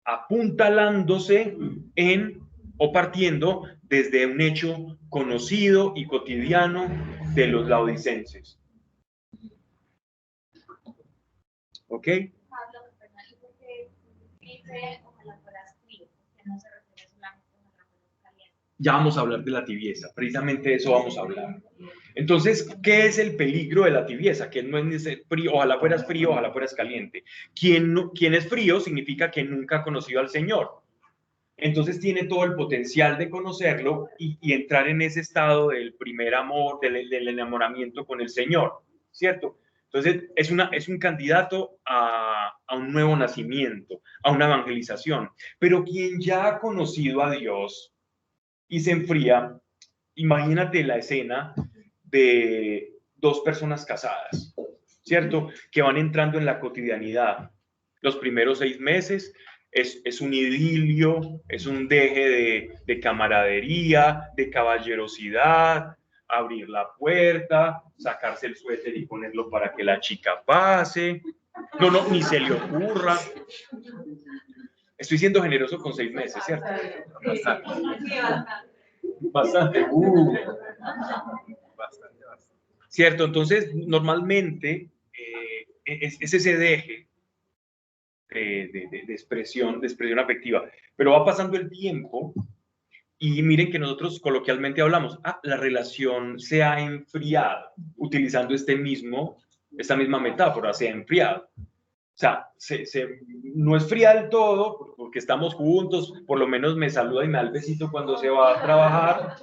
apuntalándose o partiendo desde un hecho conocido y cotidiano de los laodicenses. ¿Ok? Ya vamos a hablar de la tibieza, precisamente de eso vamos a hablar. Entonces, ¿qué es el peligro de la tibieza? Que no es frío, ojalá fueras frío, ojalá fueras caliente. Quien es frío significa que nunca ha conocido al Señor. Entonces tiene todo el potencial de conocerlo y entrar en ese estado del primer amor, del enamoramiento con el Señor, ¿cierto? Entonces es un candidato a un nuevo nacimiento, a una evangelización. Pero quien ya ha conocido a Dios y se enfría, imagínate la escena de 2 personas casadas, ¿cierto? Que van entrando en la cotidianidad. Los primeros 6 meses es un idilio, es un deje de camaradería, de caballerosidad, abrir la puerta, sacarse el suéter y ponerlo para que la chica pase. No, ni se le ocurra. Estoy siendo generoso con 6 meses, ¿cierto? Bastante. ¿cierto? Entonces, normalmente es ese deje de expresión afectiva, pero va pasando el tiempo y miren que nosotros coloquialmente hablamos, la relación se ha enfriado, utilizando esta misma metáfora, se ha enfriado. O sea, no es fría del todo, porque estamos juntos, por lo menos me saluda y me da el besito cuando se va a trabajar.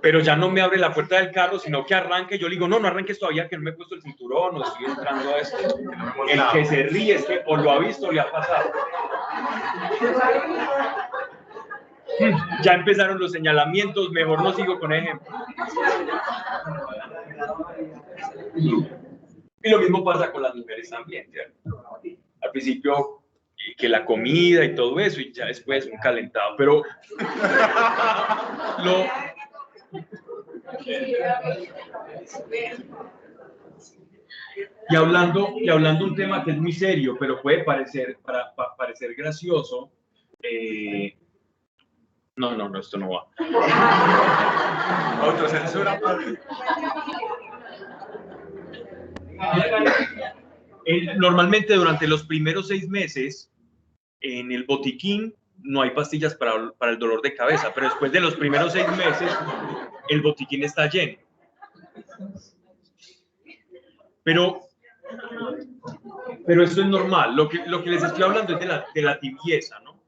Pero ya no me abre la puerta del carro, sino que arranque. Yo le digo, no arranques todavía, que no me he puesto el cinturón, no estoy entrando a esto. El que se ríe es que o lo ha visto o le ha pasado. Ya empezaron los señalamientos, mejor no sigo con ejemplo. Y lo mismo pasa con las mujeres también, ¿cierto? Al principio, que la comida y todo eso, y ya después un calentado, pero y hablando un tema que es muy serio, pero puede parecer gracioso. No, esto no va. Autocensura. Normalmente durante los primeros 6 meses en el botiquín no hay pastillas para el dolor de cabeza, pero después de los primeros 6 meses el botiquín está lleno. Pero esto es normal. Lo que les estoy hablando es de la tibieza, ¿no?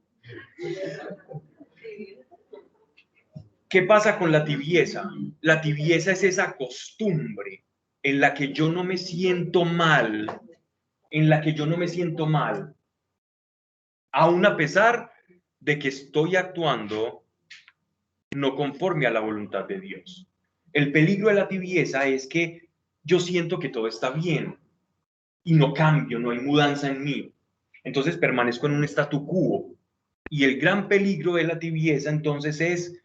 ¿Qué pasa con la tibieza? La tibieza es esa costumbre en la que yo no me siento mal, aún a pesar de que estoy actuando no conforme a la voluntad de Dios. El peligro de la tibieza es que yo siento que todo está bien y no cambio, no hay mudanza en mí. Entonces permanezco en un statu quo. Y el gran peligro de la tibieza entonces es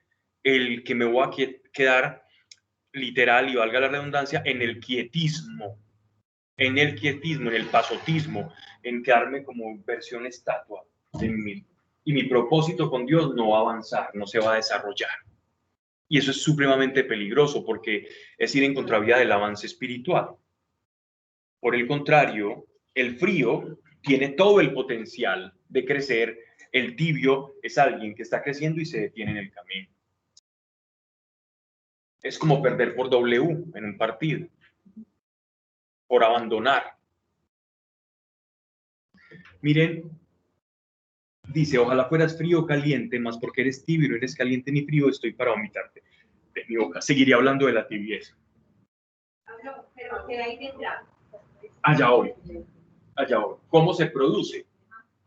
el que me voy a quedar literal, y valga la redundancia, en el quietismo, en el pasotismo, en quedarme como versión estatua de mí mismo. Y mi propósito con Dios no va a avanzar, no se va a desarrollar. Y eso es supremamente peligroso porque es ir en contravía del avance espiritual. Por el contrario, el frío tiene todo el potencial de crecer. El tibio es alguien que está creciendo y se detiene en el camino. Es como perder por W en un partido, por abandonar. Miren, dice, ojalá fueras frío o caliente, mas porque eres tibio y no eres caliente ni frío, estoy para vomitarte de mi boca. Seguiría hablando de la tibieza. Pero ¿qué hay detrás? Allá voy. ¿Cómo se produce?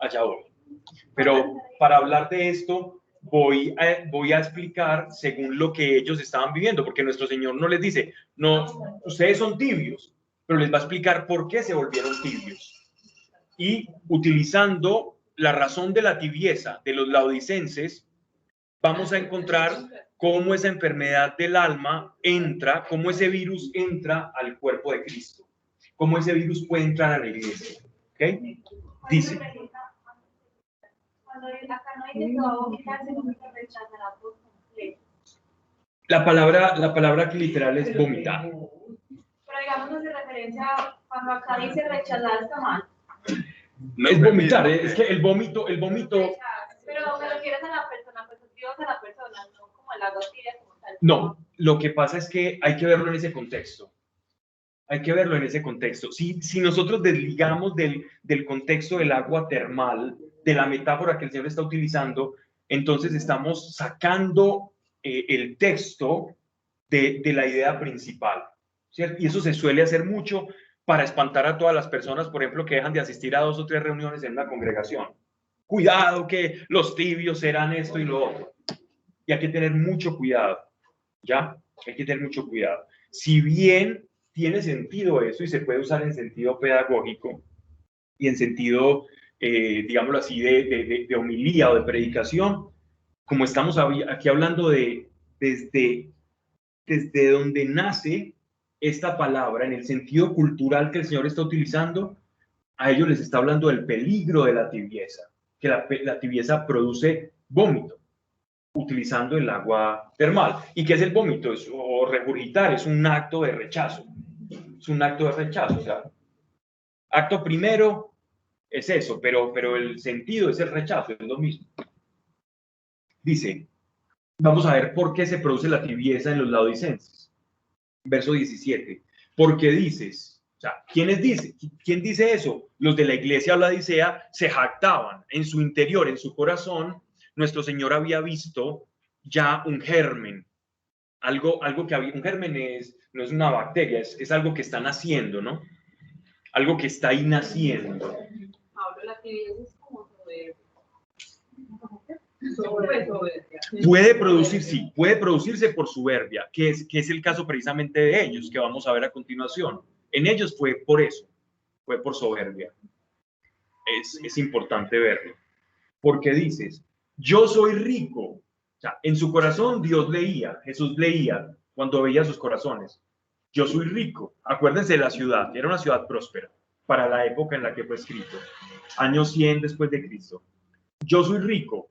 Allá voy. Pero para hablar de esto, voy a explicar según lo que ellos estaban viviendo, porque nuestro Señor no les dice, no, ustedes son tibios, pero les va a explicar por qué se volvieron tibios. Y utilizando la razón de la tibieza de los laodicenses, vamos a encontrar cómo esa enfermedad del alma entra, cómo ese virus entra al cuerpo de Cristo, cómo ese virus puede entrar a la iglesia. ¿Okay? Dice. Cuando acá no hay de todo, ¿qué hace? ¿Cómo se rechazará por completo? La palabra que literal es vomitar. Pero digamos, no hace referencia cuando acá dice rechazar está mal. No, es vomitar, es que el vómito. Pero me refieres a la persona, pues Dios a la persona, no como el agua tibia como tal. No, lo que pasa es que hay que verlo en ese contexto. Si nosotros desligamos del contexto del agua termal, de la metáfora que el Señor está utilizando, entonces estamos sacando el texto de la idea principal, ¿cierto? Y eso se suele hacer mucho para espantar a todas las personas, por ejemplo, que dejan de asistir a 2 o 3 reuniones en una congregación. Cuidado que los tibios serán esto y lo otro. Y hay que tener mucho cuidado, ¿ya? Hay que tener mucho cuidado. Si bien tiene sentido eso y se puede usar en sentido pedagógico y en sentido, digámoslo así, de homilía o de predicación, como estamos aquí hablando desde donde nace esta palabra, en el sentido cultural que el Señor está utilizando, a ellos les está hablando del peligro de la tibieza, que la tibieza produce vómito. utilizando el agua termal. ¿Y qué es el vómito? O regurgitar, es un acto de rechazo. Es un acto de rechazo, o sea, acto primero es eso, pero el sentido es el rechazo, es lo mismo. Dice, vamos a ver por qué se produce la tibieza en los laodicenses. Verso 17. Porque dices, o sea, ¿quién dice eso? Los de la iglesia laodicea se jactaban en su interior, en su corazón. Nuestro Señor había visto ya un germen, algo que había, un germen no es una bacteria, es algo que está naciendo, ¿no? Algo que está ahí naciendo. Pablo, la tibieza es como soberbia. Puede producir, sí, puede producirse por soberbia, que es el caso precisamente de ellos, que vamos a ver a continuación. En ellos fue por eso, fue por soberbia. Es importante verlo. Porque dices, yo soy rico. O sea, en su corazón Dios leía, Jesús leía cuando veía sus corazones. Yo soy rico. Acuérdense de la ciudad, era una ciudad próspera para la época en la que fue escrito, año 100 después de Cristo. Yo soy rico,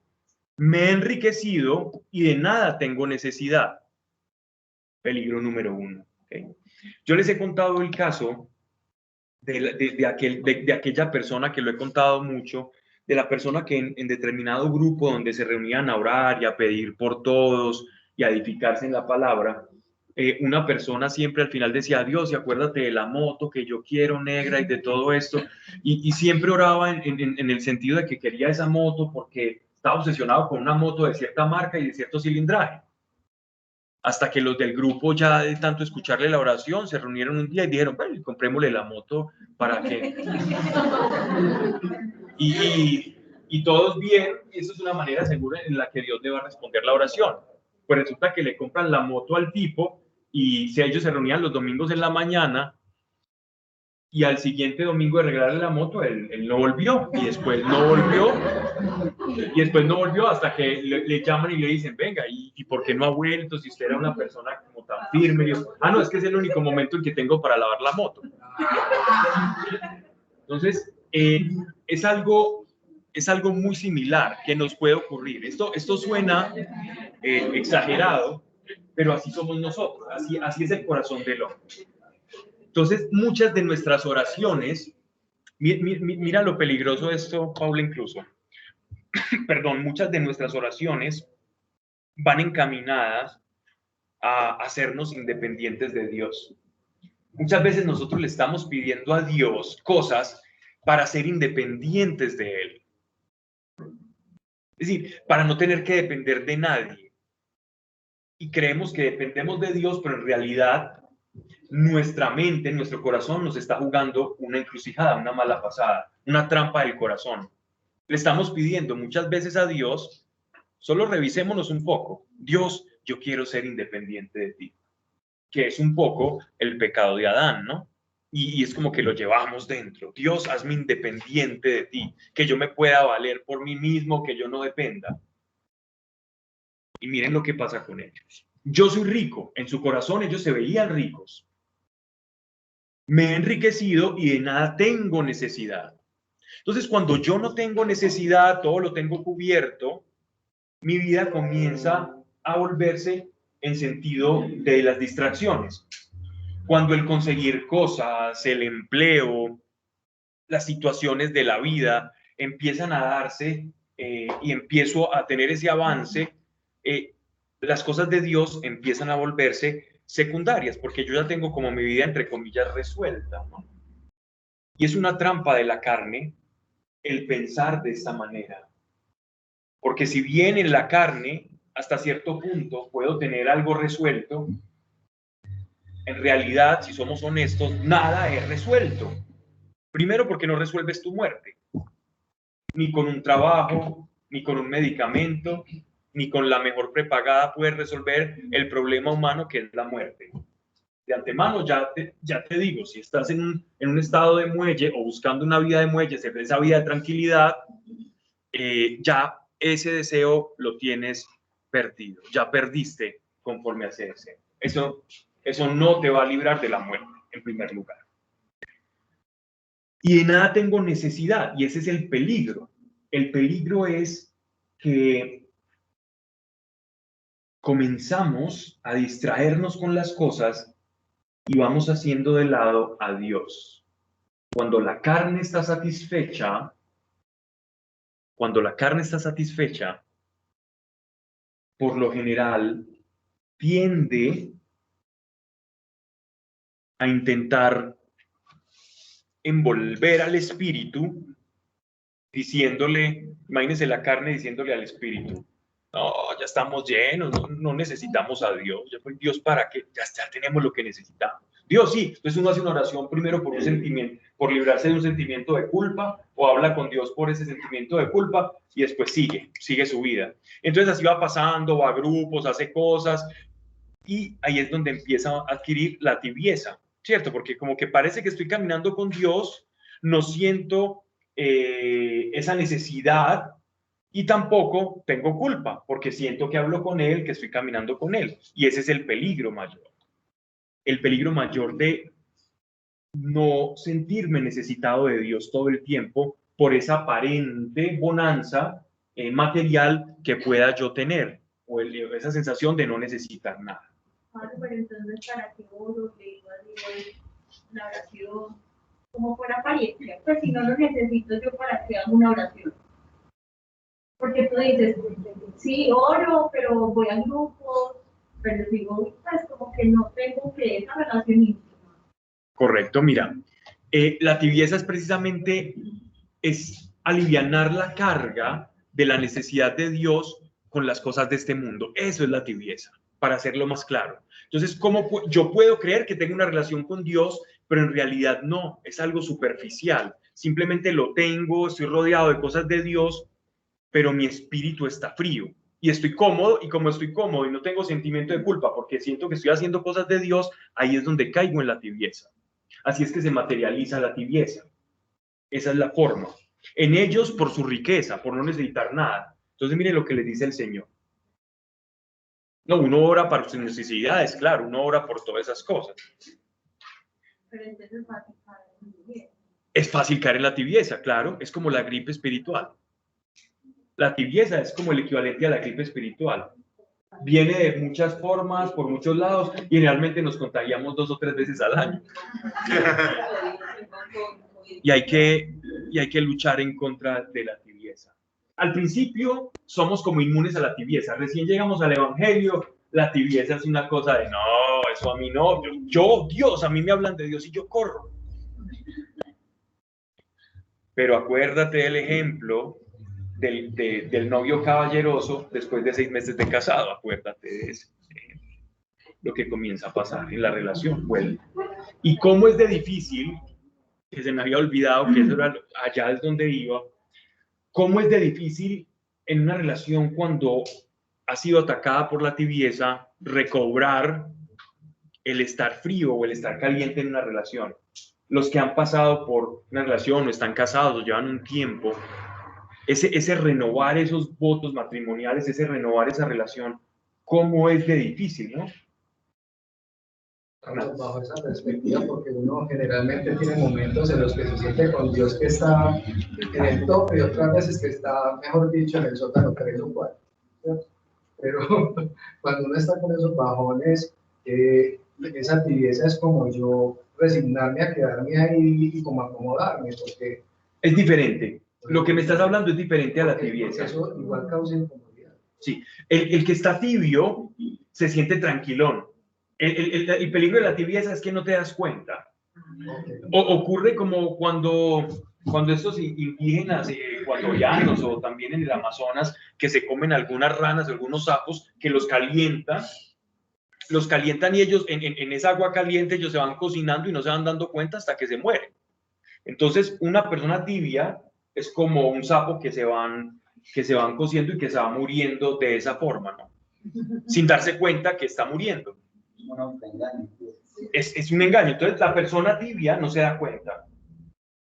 me he enriquecido y de nada tengo necesidad. Peligro número 1. ¿Okay? Yo les he contado el caso de aquella persona que lo he contado mucho, de la persona que en determinado grupo donde se reunían a orar y a pedir por todos y a edificarse en la palabra, una persona siempre al final decía, Dios, y acuérdate de la moto que yo quiero negra y de todo esto, y siempre oraba en el sentido de que quería esa moto porque estaba obsesionado con una moto de cierta marca y de cierto cilindraje. Hasta que los del grupo, ya de tanto escucharle la oración, se reunieron un día y dijeron, bueno, comprémosle la moto para que... y todos bien, eso es una manera segura en la que Dios le va a responder la oración. Pues resulta que le compran la moto al tipo y si ellos se reunían los domingos en la mañana y al siguiente domingo de regalarle la moto, él no volvió y después no volvió hasta que le llaman y le dicen, venga, ¿y por qué no ha vuelto? Si usted era una persona como tan firme. Y yo, no, es que es el único momento en que tengo para lavar la moto. Entonces, es algo muy similar que nos puede ocurrir. Esto suena exagerado, pero así somos nosotros, así es el corazón del hombre. Entonces, muchas de nuestras oraciones, mira lo peligroso de esto, Paula, incluso. Perdón, muchas de nuestras oraciones van encaminadas a hacernos independientes de Dios. Muchas veces nosotros le estamos pidiendo a Dios cosas para ser independientes de Él. Es decir, para no tener que depender de nadie. Y creemos que dependemos de Dios, pero en realidad nuestra mente, nuestro corazón nos está jugando una encrucijada, una mala pasada, una trampa del corazón. Le estamos pidiendo muchas veces a Dios, solo revisémonos un poco. Dios, yo quiero ser independiente de ti, que es un poco el pecado de Adán, ¿no? Y es como que lo llevamos dentro. Dios, hazme independiente de ti, que yo me pueda valer por mí mismo, que yo no dependa. Y miren lo que pasa con ellos. Yo soy rico, en su corazón ellos se veían ricos. Me he enriquecido y de nada tengo necesidad. Entonces, cuando yo no tengo necesidad, todo lo tengo cubierto, mi vida comienza a volverse en sentido de las distracciones. Cuando el conseguir cosas, el empleo, las situaciones de la vida empiezan a darse y empiezo a tener ese avance, las cosas de Dios empiezan a volverse secundarias, porque yo ya tengo como mi vida, entre comillas, resuelta, ¿no? Y es una trampa de la carne el pensar de esta manera. Porque si bien en la carne, hasta cierto punto, puedo tener algo resuelto, en realidad, si somos honestos, nada es resuelto. Primero, porque no resuelves tu muerte. Ni con un trabajo, ni con un medicamento, ni con la mejor prepagada puedes resolver el problema humano que es la muerte. De antemano ya te digo, si estás en un estado de muelle o buscando una vida de muelle, esa vida de tranquilidad, ya ese deseo lo tienes perdido, ya perdiste conforme a ese deseo. Eso no te va a librar de la muerte, en primer lugar. Y de nada tengo necesidad, y ese es el peligro. El peligro es que comenzamos a distraernos con las cosas y vamos haciendo de lado a Dios. Cuando la carne está satisfecha, por lo general tiende a intentar envolver al espíritu diciéndole, imagínense la carne diciéndole al espíritu, no, ya estamos llenos, no necesitamos a Dios. Dios, ¿para qué? Ya tenemos lo que necesitamos. Dios sí, entonces uno hace una oración primero por un sentimiento, por librarse de un sentimiento de culpa, o habla con Dios por ese sentimiento de culpa, y después sigue su vida. Entonces así va pasando, va a grupos, hace cosas, y ahí es donde empieza a adquirir la tibieza, ¿cierto? Porque como que parece que estoy caminando con Dios, no siento esa necesidad y tampoco tengo culpa, porque siento que hablo con Él, que estoy caminando con Él. Y ese es el peligro mayor. El peligro mayor de no sentirme necesitado de Dios todo el tiempo por esa aparente bonanza material que pueda yo tener, o esa sensación de no necesitar nada. Pero entonces, ¿para qué oro? Le digo a Dios la oración como por apariencia. Pues si no lo necesito, ¿yo para qué hago una oración? Porque tú dices, sí, oro, pero voy a grupos, pero digo, pues como que no tengo que esa relación íntima. Correcto, mira, la tibieza es precisamente alivianar la carga de la necesidad de Dios con las cosas de este mundo. Eso es la tibieza, para hacerlo más claro. Entonces, ¿cómo yo puedo creer que tengo una relación con Dios, pero en realidad no, es algo superficial? Simplemente lo tengo, estoy rodeado de cosas de Dios, pero mi espíritu está frío y estoy cómodo, y como estoy cómodo y no tengo sentimiento de culpa porque siento que estoy haciendo cosas de Dios, ahí es donde caigo en la tibieza. Así es que se materializa la tibieza. Esa es la forma. En ellos, por su riqueza, por no necesitar nada. Entonces, mire lo que le dice el Señor. No, uno ora para sus necesidades, claro, uno ora por todas esas cosas. Pero entonces es fácil caer en la tibieza, claro, es como la gripe espiritual. La tibieza es como el equivalente a la gripe espiritual. Viene de muchas formas, por muchos lados, y realmente nos contagiamos 2 o 3 veces al año. Y hay que luchar en contra de la tibieza. Al principio somos como inmunes a la tibieza. Recién llegamos al Evangelio, la tibieza es una cosa de no, eso a mí no. Dios, a mí me hablan de Dios y yo corro. Pero acuérdate del ejemplo del novio caballeroso después de 6 meses de casado. Acuérdate de eso. Lo que comienza a pasar en la relación. Bueno, y cómo es de difícil, que se me había olvidado que eso era allá es donde iba, cómo es de difícil en una relación cuando ha sido atacada por la tibieza recobrar el estar frío o el estar caliente en una relación. Los que han pasado por una relación o están casados o llevan un tiempo, ese renovar esos votos matrimoniales, ese renovar esa relación, cómo es de difícil, ¿no? Bajo esa perspectiva, porque uno generalmente tiene momentos en los que se siente con Dios que está en el tope y otras veces que está, mejor dicho, en el sótano 3 o 4. Pero cuando uno está con esos bajones, esa tibieza es como yo resignarme a quedarme ahí y como acomodarme, porque es diferente. Lo que me estás hablando es diferente a la tibieza. Eso igual causa incomodidad. Sí, el que está tibio se siente tranquilón. El peligro de la tibieza es que no te das cuenta. Ocurre como cuando estos indígenas ecuatorianos o también en el Amazonas que se comen algunas ranas o algunos sapos que los calientan y ellos en esa agua caliente ellos se van cocinando y no se van dando cuenta hasta que se mueren. Entonces una persona tibia es como un sapo que se van cociendo y que se va muriendo de esa forma, ¿no? Sin darse cuenta que está muriendo. Es un engaño. Entonces la persona tibia no se da cuenta.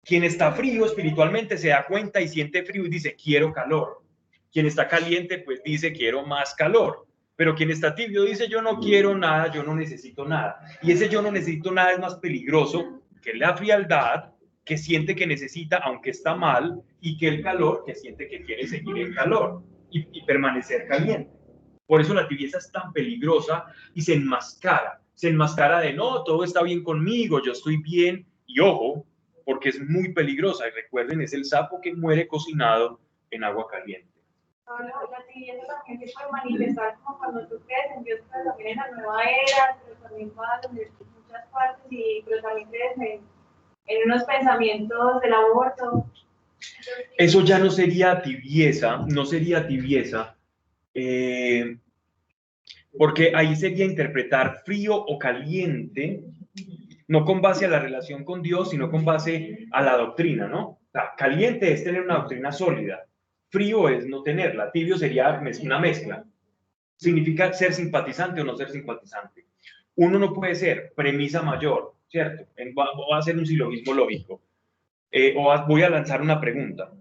Quien está frío espiritualmente se da cuenta y siente frío y dice quiero calor. Quien está caliente pues dice quiero más calor. Pero quien está tibio dice yo no quiero nada, yo no necesito nada. Y ese yo no necesito nada es más peligroso que la frialdad, que siente que necesita aunque está mal, y que el calor, que siente que quiere seguir en calor y permanecer caliente. Por eso la tibieza es tan peligrosa y se enmascara de no, todo está bien conmigo, yo estoy bien, y ojo, porque es muy peligrosa, y recuerden, es el sapo que muere cocinado en agua caliente. La tibieza también se puede manifestar como cuando tú crees en Dios, pero también en la nueva era, pero también va a muchas partes, pero también crees en unos pensamientos del aborto. Eso ya no sería tibieza, porque ahí sería interpretar frío o caliente, no con base a la relación con Dios, sino con base a la doctrina, ¿no? O sea, caliente es tener una doctrina sólida, frío es no tenerla, tibio sería una mezcla. Significa ser simpatizante o no ser simpatizante. Uno no puede ser premisa mayor, ¿cierto? Va a ser un silogismo lógico. Voy a lanzar una pregunta.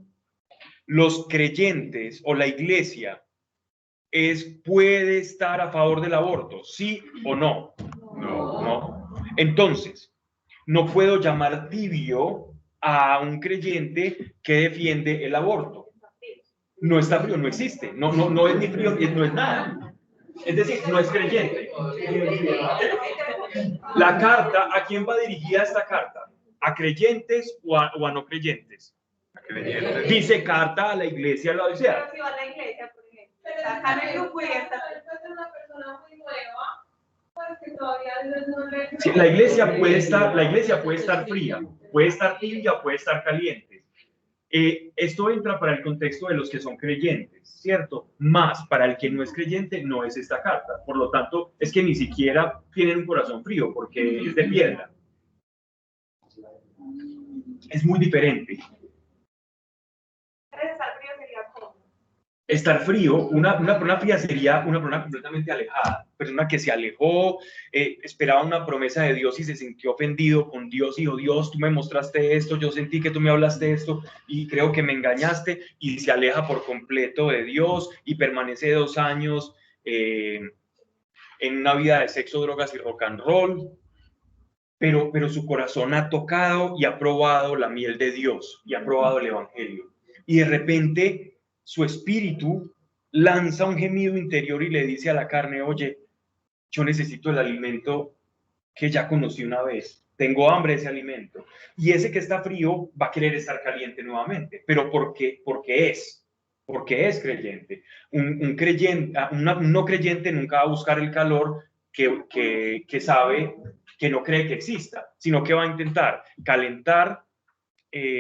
¿Los creyentes o la iglesia puede estar a favor del aborto? ¿Sí o no? No. Entonces, no puedo llamar tibio a un creyente que defiende el aborto. No está frío, no existe. No es ni frío, no es nada. Es decir, no es creyente. La carta, ¿a quién va dirigida esta carta? ¿A creyentes o a no creyentes? A creyentes. Dice carta a la iglesia de la Odisea. Pero si va a la iglesia, por ejemplo, acá en el grupo y esta Es una persona muy nueva, porque todavía no le... Sí, la iglesia puede estar fría, puede estar tibia, puede estar caliente. Esto entra para el contexto de los que son creyentes, ¿cierto? Más para el que no es creyente no es esta carta. Por lo tanto, es que ni siquiera tienen un corazón frío porque es de piedra. Es muy diferente. Estar frío, una persona fría sería una persona completamente alejada, persona que se alejó, esperaba una promesa de Dios y se sintió ofendido con Dios y dijo, Dios, tú me mostraste esto, yo sentí que tú me hablaste esto y creo que me engañaste, y se aleja por completo de Dios y permanece 2 años en una vida de sexo, drogas y rock and roll, pero su corazón ha tocado y ha probado la miel de Dios y ha probado el evangelio, y de repente su espíritu lanza un gemido interior y le dice a la carne, oye, yo necesito el alimento que ya conocí una vez, tengo hambre de ese alimento, y ese que está frío va a querer estar caliente nuevamente, pero porque es creyente. Un no creyente nunca va a buscar el calor que sabe que no cree que exista, sino que va a intentar calentar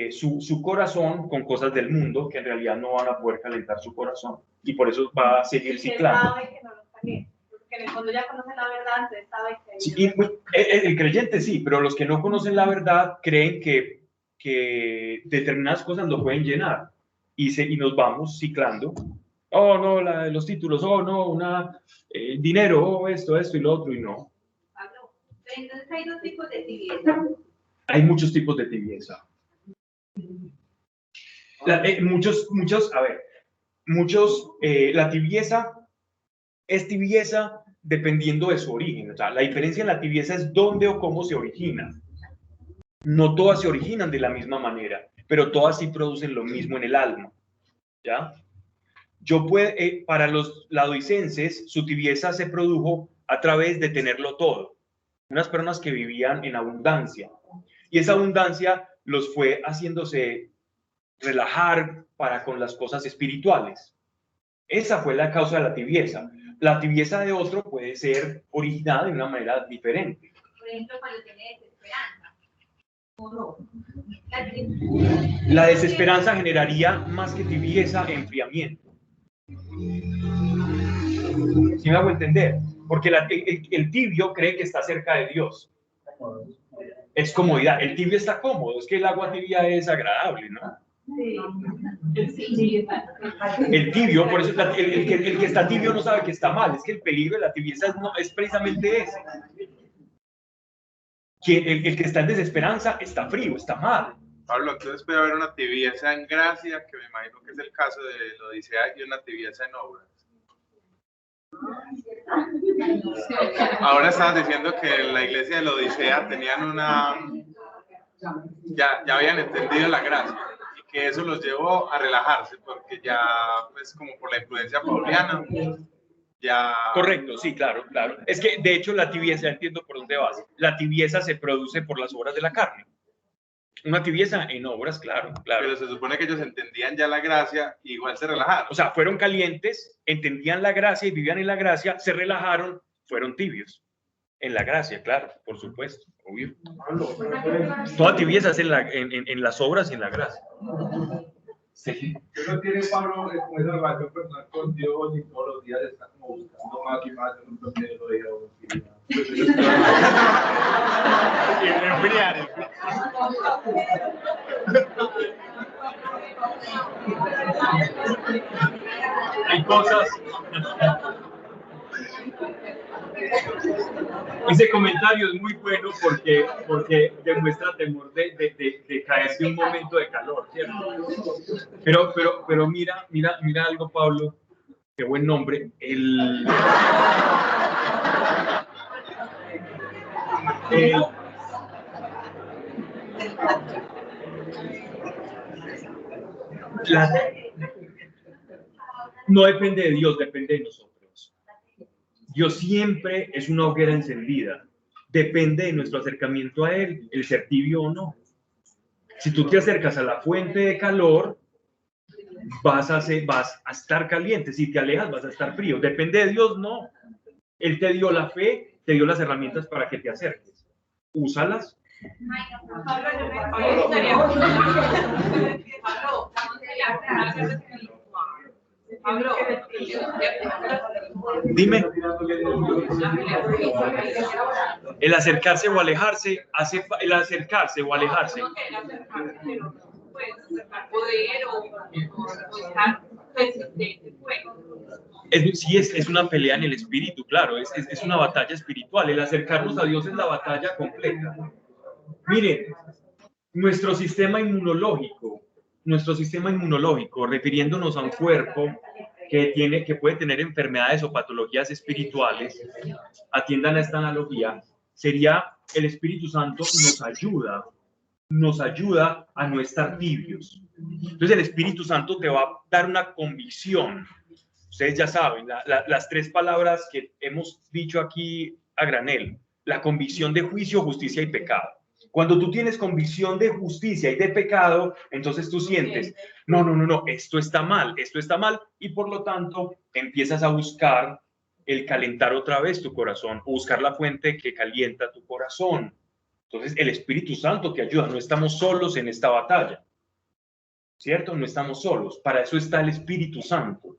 su corazón con cosas del mundo que en realidad no van a poder calentar su corazón, y por eso va a seguir ciclando. Sabe que no lo calienta, porque en el fondo ya conocen la verdad, entonces sabe que... Sí, el creyente sí, pero los que no conocen la verdad creen que determinadas cosas lo pueden llenar, y nos vamos ciclando. Oh, no, los títulos, oh, no, dinero, oh, esto y lo otro, y no. Pablo, entonces hay 2 tipos de tibieza. Hay muchos tipos de tibieza. La tibieza es tibieza dependiendo de su origen. O sea, la diferencia en la tibieza es dónde o cómo se origina. No todas se originan de la misma manera, pero todas sí producen lo mismo en el alma. ¿Ya? Para los laodicenses, su tibieza se produjo a través de tenerlo todo. Unas personas que vivían en abundancia. Y esa abundancia los fue haciéndose relajar para con las cosas espirituales. Esa fue la causa de la tibieza. La tibieza de otro puede ser originada de una manera diferente. Por ejemplo, cuando tiene desesperanza. ¿O no? La desesperanza generaría más que tibieza, enfriamiento. ¿Sí me hago entender? Porque el tibio cree que está cerca de Dios. Es comodidad. El tibio está cómodo. Es que el agua tibia es agradable, ¿no? Sí. El tibio, por eso el que está tibio no sabe que está mal. Es que el peligro de la tibieza es precisamente ese. Que el que está en desesperanza está frío, está mal. Pablo, entonces puede haber una tibieza en gracia, que me imagino que es el caso de la Odisea, y una tibieza en obras. Ahora estabas diciendo que en la iglesia de la Odisea tenían ya habían entendido la gracia, y que eso los llevó a relajarse, porque ya, pues como por la influencia pauliana, ya... Correcto, sí, claro, claro. Es que, de hecho, la tibieza, entiendo por dónde vas. La tibieza se produce por las obras de la carne. Una tibieza en obras, claro, claro. Pero se supone que ellos entendían ya la gracia y igual se relajaron. O sea, fueron calientes, entendían la gracia y vivían en la gracia, se relajaron, fueron tibios. En la gracia, claro, por supuesto, obvio. Toda tibieza es en las obras y en la gracia. Sí. Pero no tiene Pablo como esa relación personal con Dios y todos los días está como buscando más y más en un proceso de Hay cosas. Ese comentario es muy bueno porque demuestra temor de caer de un momento de calor, ¿cierto? Pero mira algo, Pablo, qué buen nombre. No depende de Dios, depende de nosotros. Dios siempre es una hoguera encendida. Depende de nuestro acercamiento a Él, el ser tibio o no. Si tú te acercas a la fuente de calor, vas a estar caliente. Si te alejas, vas a estar frío. Depende de Dios, no. Él te dio la fe, te dio las herramientas para que te acerques. Úsalas. Dime. El acercarse o alejarse, el acercarse o alejarse. Sí, es una pelea en el espíritu, claro, es una batalla espiritual. El acercarnos a Dios es la batalla completa. Miren, nuestro sistema inmunológico, refiriéndonos a un cuerpo que puede tener enfermedades o patologías espirituales, atiendan a esta analogía, sería el Espíritu Santo nos ayuda a no estar tibios. Entonces el Espíritu Santo te va a dar una convicción. Ustedes ya saben, las tres palabras que hemos dicho aquí a granel, la convicción de juicio, justicia y pecado. Cuando tú tienes convicción de justicia y de pecado, entonces tú sientes, no, esto está mal, y por lo tanto empiezas a buscar el calentar otra vez tu corazón, o buscar la fuente que calienta tu corazón. Entonces el Espíritu Santo te ayuda, no estamos solos en esta batalla, ¿cierto? No estamos solos, para eso está el Espíritu Santo.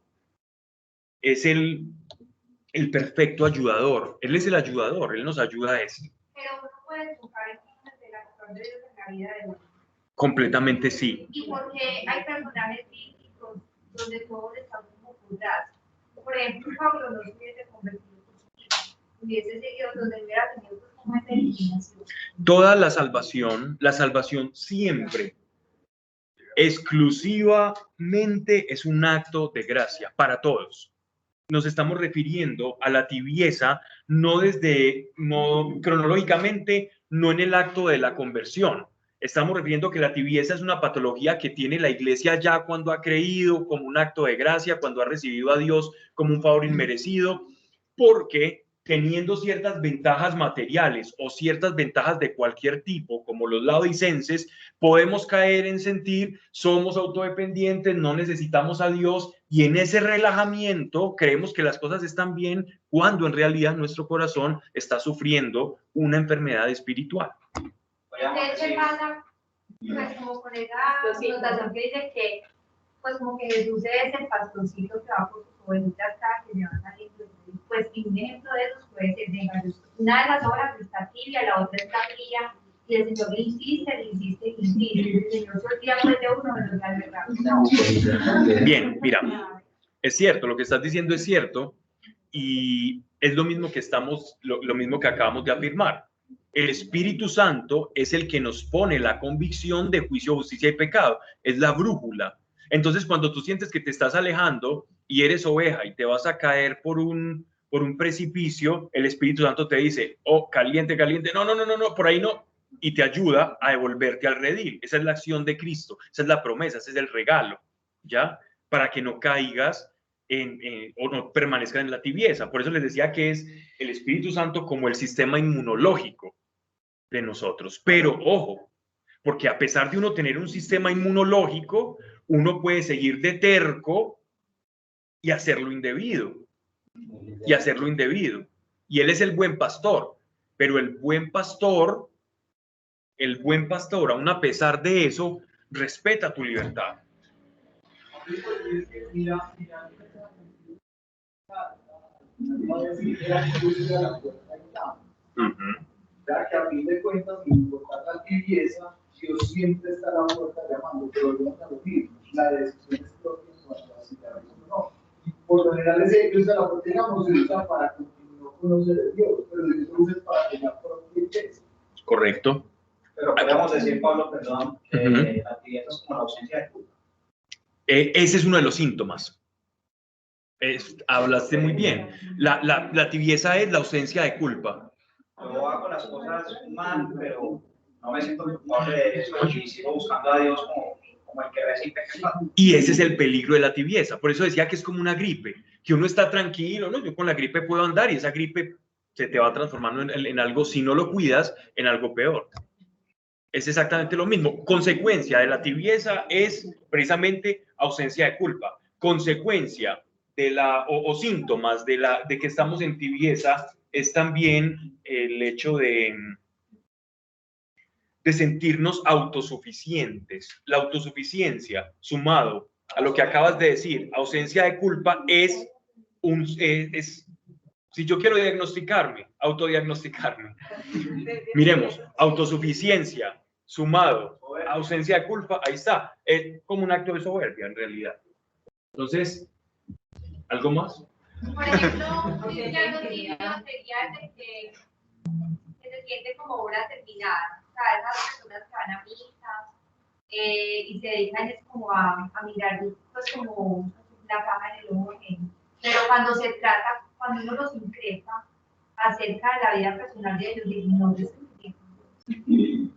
Es el perfecto ayudador, Él es el ayudador, Él nos ayuda a eso. Pero uno puede buscar de la acción de Dios en la vida de uno. Completamente sí. Y porque hay personajes bíblicos donde todos estamos ocultados. Por ejemplo, Pablo no se hubiese convertido por sí mismo, hubiese seguido donde hubiera tenido como esa eliminación. Toda la salvación siempre, exclusivamente es un acto de gracia para todos. Nos estamos refiriendo a la tibieza no cronológicamente, no en el acto de la conversión. Estamos refiriendo que la tibieza es una patología que tiene la iglesia ya cuando ha creído, como un acto de gracia, cuando ha recibido a Dios como un favor inmerecido, porque teniendo ciertas ventajas materiales o ciertas ventajas de cualquier tipo, como los laodicenses, podemos caer en sentir, somos autodependientes, no necesitamos a Dios, y en ese relajamiento creemos que las cosas están bien, cuando en realidad nuestro corazón está sufriendo una enfermedad espiritual. Entonces pasa, pues como con esa notación que dice que, pues como que Jesús es el pastorcito que va por sus ovejitas cada que le van saliendo. Pues y un ejemplo de eso puede ser, una de las obras está tibia, la otra está fría, y el Señor le insiste, el Señor se olvida pues de uno, pero no. Bien, mira, es cierto, lo que estás diciendo es cierto, y es lo mismo que lo mismo que acabamos de afirmar. El Espíritu Santo es el que nos pone la convicción de juicio, justicia y pecado, es la brújula. Entonces, cuando tú sientes que te estás alejando y eres oveja y te vas a caer por un precipicio, el Espíritu Santo te dice, oh, caliente, no, por ahí no, y te ayuda a devolverte al redil. Esa es la acción de Cristo, esa es la promesa, ese es el regalo, ¿ya? Para que no caigas o no permanezcan en la tibieza. Por eso les decía que es el Espíritu Santo como el sistema inmunológico de nosotros. Pero ojo, porque a pesar de uno tener un sistema inmunológico, uno puede seguir de terco y hacerlo indebido. Y hacerlo indebido. Y él es el buen pastor. Pero el buen pastor, aún a pesar de eso, respeta tu libertad. Que a fin de cuentas, sin importar la tibieza, Dios siempre está a la puerta llamando, pero volvemos a lo mismo, la decisión es propia en cuanto a si la ves o no. Por lo general, ese Dios a la puerta llamamos se usa para que no conoce de Dios, pero Dios lo usa para que la propia iglesia. Correcto. Pero podríamos decir, Pablo, perdón, la tibieza es como la ausencia de culpa. Ese es uno de los síntomas. Hablaste muy bien. La tibieza es la ausencia de culpa. Yo hago las cosas mal, pero no me siento culpable de eso y sigo buscando a Dios como el que recibe pecado. Y ese es el peligro de la tibieza. Por eso decía que es como una gripe, que uno está tranquilo, ¿no? Yo con la gripe puedo andar y esa gripe se te va transformando en algo, si no lo cuidas, en algo peor. Es exactamente lo mismo. Consecuencia de la tibieza es precisamente ausencia de culpa. Consecuencia de o síntomas de que estamos en tibieza es también el hecho de sentirnos autosuficientes. La autosuficiencia, sumado a lo que acabas de decir, ausencia de culpa, es si yo quiero diagnosticarme, autodiagnosticarme. Miremos, autosuficiencia, sumado, ausencia de culpa, ahí está. Es como un acto de soberbia, en realidad. Entonces, ¿algo más? Por ejemplo, un diagnóstico sería de que se siente como obra terminada. O sea, esas personas que van a misa y se dedican es como a mirar pues como la paja en el ojo. Pero cuando se trata, cuando uno los increpa acerca de la vida personal de ellos, no les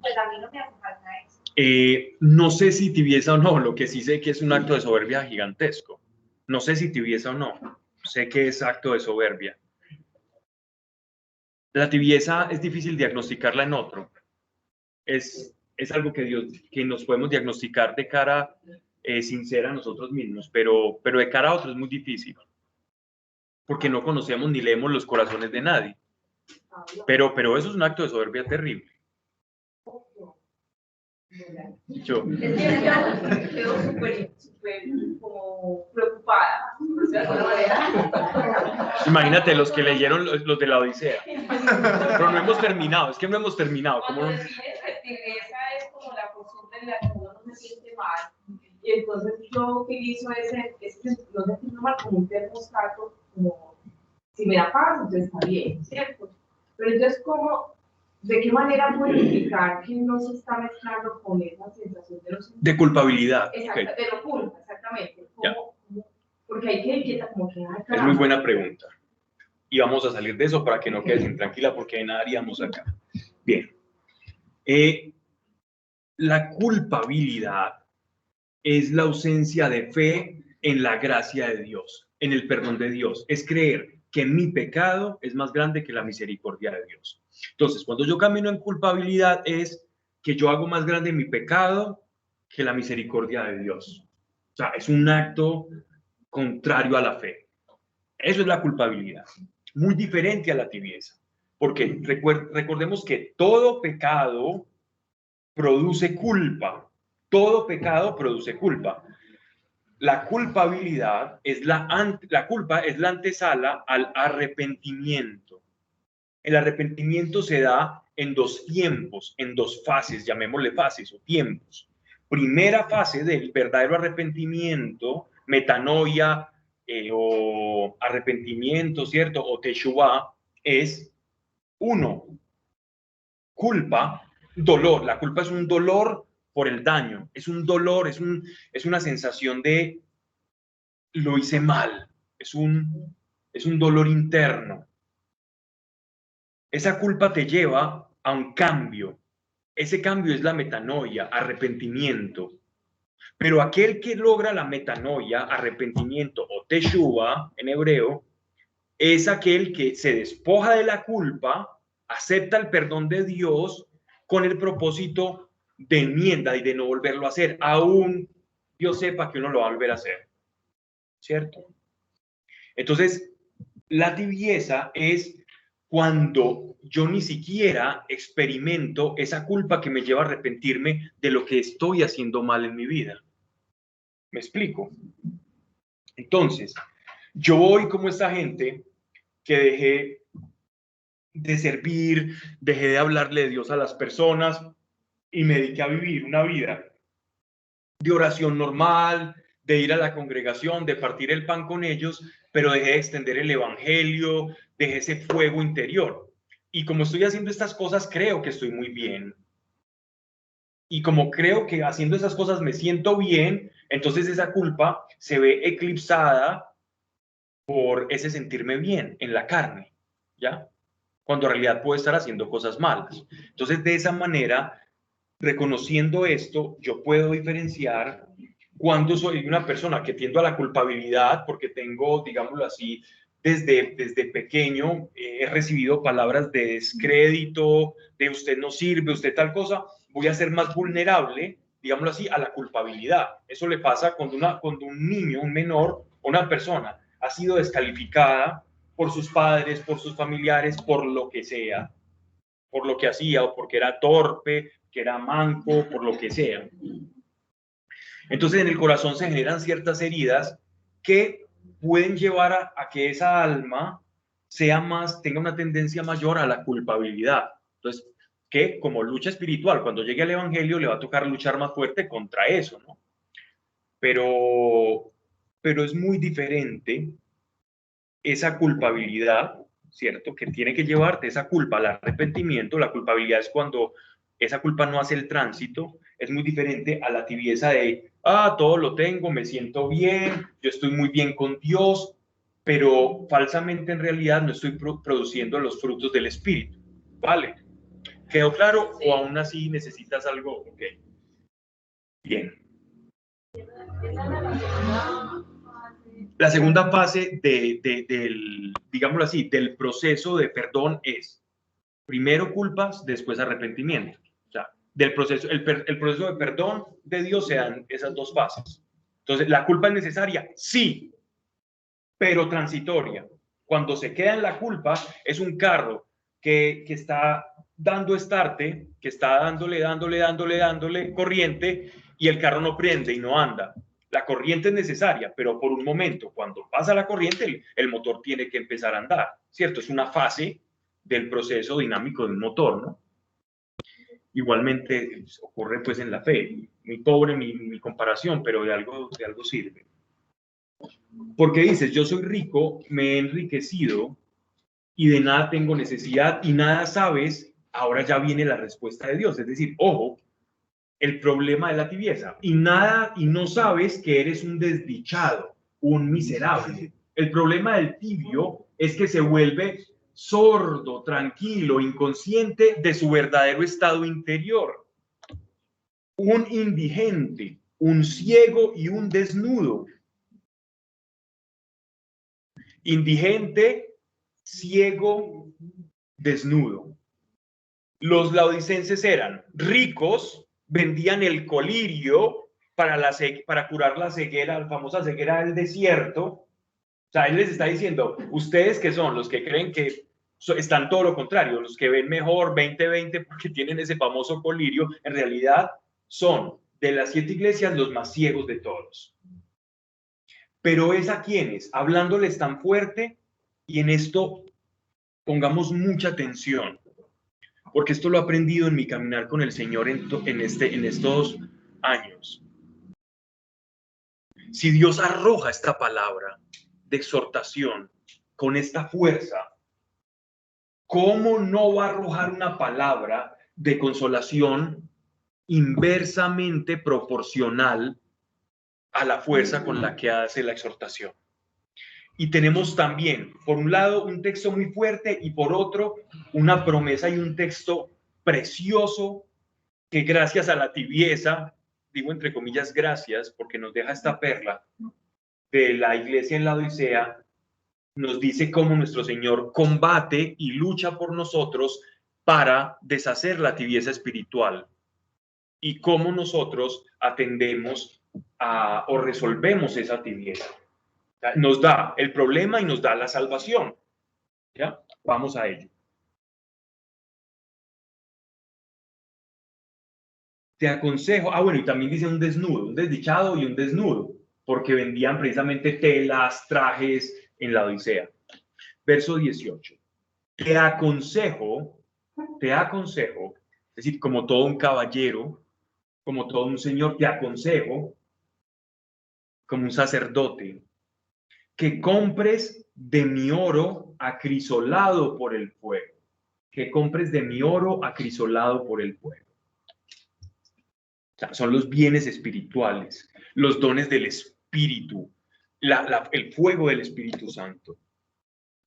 pues a mí no me hace falta eso. No sé si tibieza o no, lo que sí sé que es un acto de soberbia gigantesco. No sé si tibieza o no, sé que es acto de soberbia. La tibieza es difícil diagnosticarla en otro. Es algo que nos podemos diagnosticar de cara sincera a nosotros mismos, pero de cara a otro es muy difícil. Porque no conocemos ni leemos los corazones de nadie. Pero eso es un acto de soberbia terrible. Yo quedo súper como preocupada, de alguna manera. Imagínate los que leyeron los de la Odisea. Pero no hemos terminado, es que no hemos terminado. ¿Cómo no? Cuando defines la tibieza es como la postura en la que uno no se siente mal. Y entonces yo utilizo ese no sentirme mal como un termostato, como si me da paz, entonces está bien, ¿cierto? Pero entonces, ¿de qué manera puedo indicar que no se está mezclando con esa sensación de culpabilidad? Exacto, Okay. de locura, exactamente. Porque hay que inquieta como que... Es muy buena pregunta. Y vamos a salir de eso para que no quedes intranquila, porque de nada haríamos acá. Bien. La culpabilidad es la ausencia de fe en la gracia de Dios, en el perdón de Dios. Es creer que mi pecado es más grande que la misericordia de Dios. Entonces, cuando yo camino en culpabilidad es que yo hago más grande mi pecado que la misericordia de Dios. O sea, es un acto contrario a la fe. Eso es la culpabilidad. Muy diferente a la tibieza. Porque recordemos que todo pecado produce culpa. Todo pecado produce culpa. La culpabilidad es la culpa es la antesala al arrepentimiento. El arrepentimiento se da en dos tiempos, en dos fases, llamémosle fases o tiempos. Primera fase del verdadero arrepentimiento, metanoia o arrepentimiento, ¿cierto? O teshuvah, es uno, culpa, dolor. La culpa es un dolor por el daño, es un dolor, es una sensación de lo hice mal, es un dolor interno. Esa culpa te lleva a un cambio. Ese cambio es la metanoia, arrepentimiento. Pero aquel que logra la metanoia, arrepentimiento o teshuva en hebreo, es aquel que se despoja de la culpa, acepta el perdón de Dios con el propósito de enmienda y de no volverlo a hacer, aún Dios sepa que uno lo va a volver a hacer. ¿Cierto? Entonces, la tibieza es cuando yo ni siquiera experimento esa culpa que me lleva a arrepentirme de lo que estoy haciendo mal en mi vida. ¿Me explico? Entonces, yo voy como esta gente que dejé de servir, dejé de hablarle de Dios a las personas y me dediqué a vivir una vida de oración normal, de ir a la congregación, de partir el pan con ellos, pero dejé de extender el evangelio, dejé ese fuego interior. Y como estoy haciendo estas cosas, creo que estoy muy bien. Y como creo que haciendo esas cosas me siento bien, entonces esa culpa se ve eclipsada por ese sentirme bien en la carne, ¿ya? Cuando en realidad puedo estar haciendo cosas malas. Entonces, de esa manera, reconociendo esto, yo puedo diferenciar cuando soy una persona que tiendo a la culpabilidad, porque tengo, digámoslo así, desde pequeño he recibido palabras de descrédito, de usted no sirve, usted tal cosa, voy a ser más vulnerable, digámoslo así, a la culpabilidad. Eso le pasa cuando un niño, un menor, una persona ha sido descalificada por sus padres, por sus familiares, por lo que sea, por lo que hacía o porque era torpe, que era manco, por lo que sea. Entonces en el corazón se generan ciertas heridas que pueden llevar a que esa alma tenga una tendencia mayor a la culpabilidad. Entonces, que como lucha espiritual, cuando llegue al evangelio le va a tocar luchar más fuerte contra eso, ¿no? Pero es muy diferente esa culpabilidad, ¿cierto? Que tiene que llevarte esa culpa al arrepentimiento. La culpabilidad es cuando esa culpa no hace el tránsito. Es muy diferente a la tibieza de, todo lo tengo, me siento bien, yo estoy muy bien con Dios, pero falsamente en realidad no estoy produciendo los frutos del Espíritu. ¿Vale? ¿Quedó claro? ¿O aún así necesitas algo? Ok. Bien. La segunda fase del, digámoslo así, del proceso de perdón es primero culpas, después arrepentimiento. O sea, del proceso, el proceso de perdón de Dios se dan esas dos fases. Entonces, ¿la culpa es necesaria? Sí, pero transitoria. Cuando se queda en la culpa, es un carro que está dando estarte, que está dándole corriente y el carro no prende y no anda. La corriente es necesaria, pero por un momento, cuando pasa la corriente, el motor tiene que empezar a andar, ¿cierto? Es una fase del proceso dinámico del motor, ¿no? Igualmente ocurre pues en la fe. Muy pobre mi comparación, pero de algo sirve. Porque dices, yo soy rico, me he enriquecido y de nada tengo necesidad y nada sabes, ahora ya viene la respuesta de Dios. Es decir, ojo, el problema de la tibieza. Y no sabes que eres un desdichado, un miserable. El problema del tibio es que se vuelve sordo, tranquilo, inconsciente de su verdadero estado interior. Un indigente, un ciego y un desnudo. Indigente, ciego, desnudo. Los laodicenses eran ricos, vendían el colirio para curar la ceguera, la famosa ceguera del desierto. O sea, él les está diciendo, ustedes que son los que creen que están todo lo contrario, los que ven mejor 20/20 porque tienen ese famoso colirio, en realidad son de las 7 iglesias los más ciegos de todos. Pero es a quienes, hablándoles tan fuerte, y en esto pongamos mucha atención, porque esto lo he aprendido en mi caminar con el Señor en estos años. Si Dios arroja esta palabra de exhortación con esta fuerza, ¿cómo no va a arrojar una palabra de consolación inversamente proporcional a la fuerza con la que hace la exhortación? Y tenemos también, por un lado, un texto muy fuerte y por otro, una promesa y un texto precioso que gracias a la tibieza digo entre comillas, gracias, porque nos deja esta perla de la iglesia en la Odisea, nos dice cómo nuestro Señor combate y lucha por nosotros para deshacer la tibieza espiritual y cómo nosotros atendemos o resolvemos esa tibieza. Nos da el problema y nos da la salvación. ¿Ya? Vamos a ello. Te aconsejo, bueno, y también dice un desnudo, un desdichado y un desnudo, porque vendían precisamente telas, trajes en la Odisea. Verso 18. Te aconsejo, es decir, como todo un caballero, como todo un señor, te aconsejo, como un sacerdote, que compres de mi oro acrisolado por el fuego. Que compres de mi oro acrisolado por el fuego. O sea, son los bienes espirituales, los dones del Espíritu, el fuego del Espíritu Santo.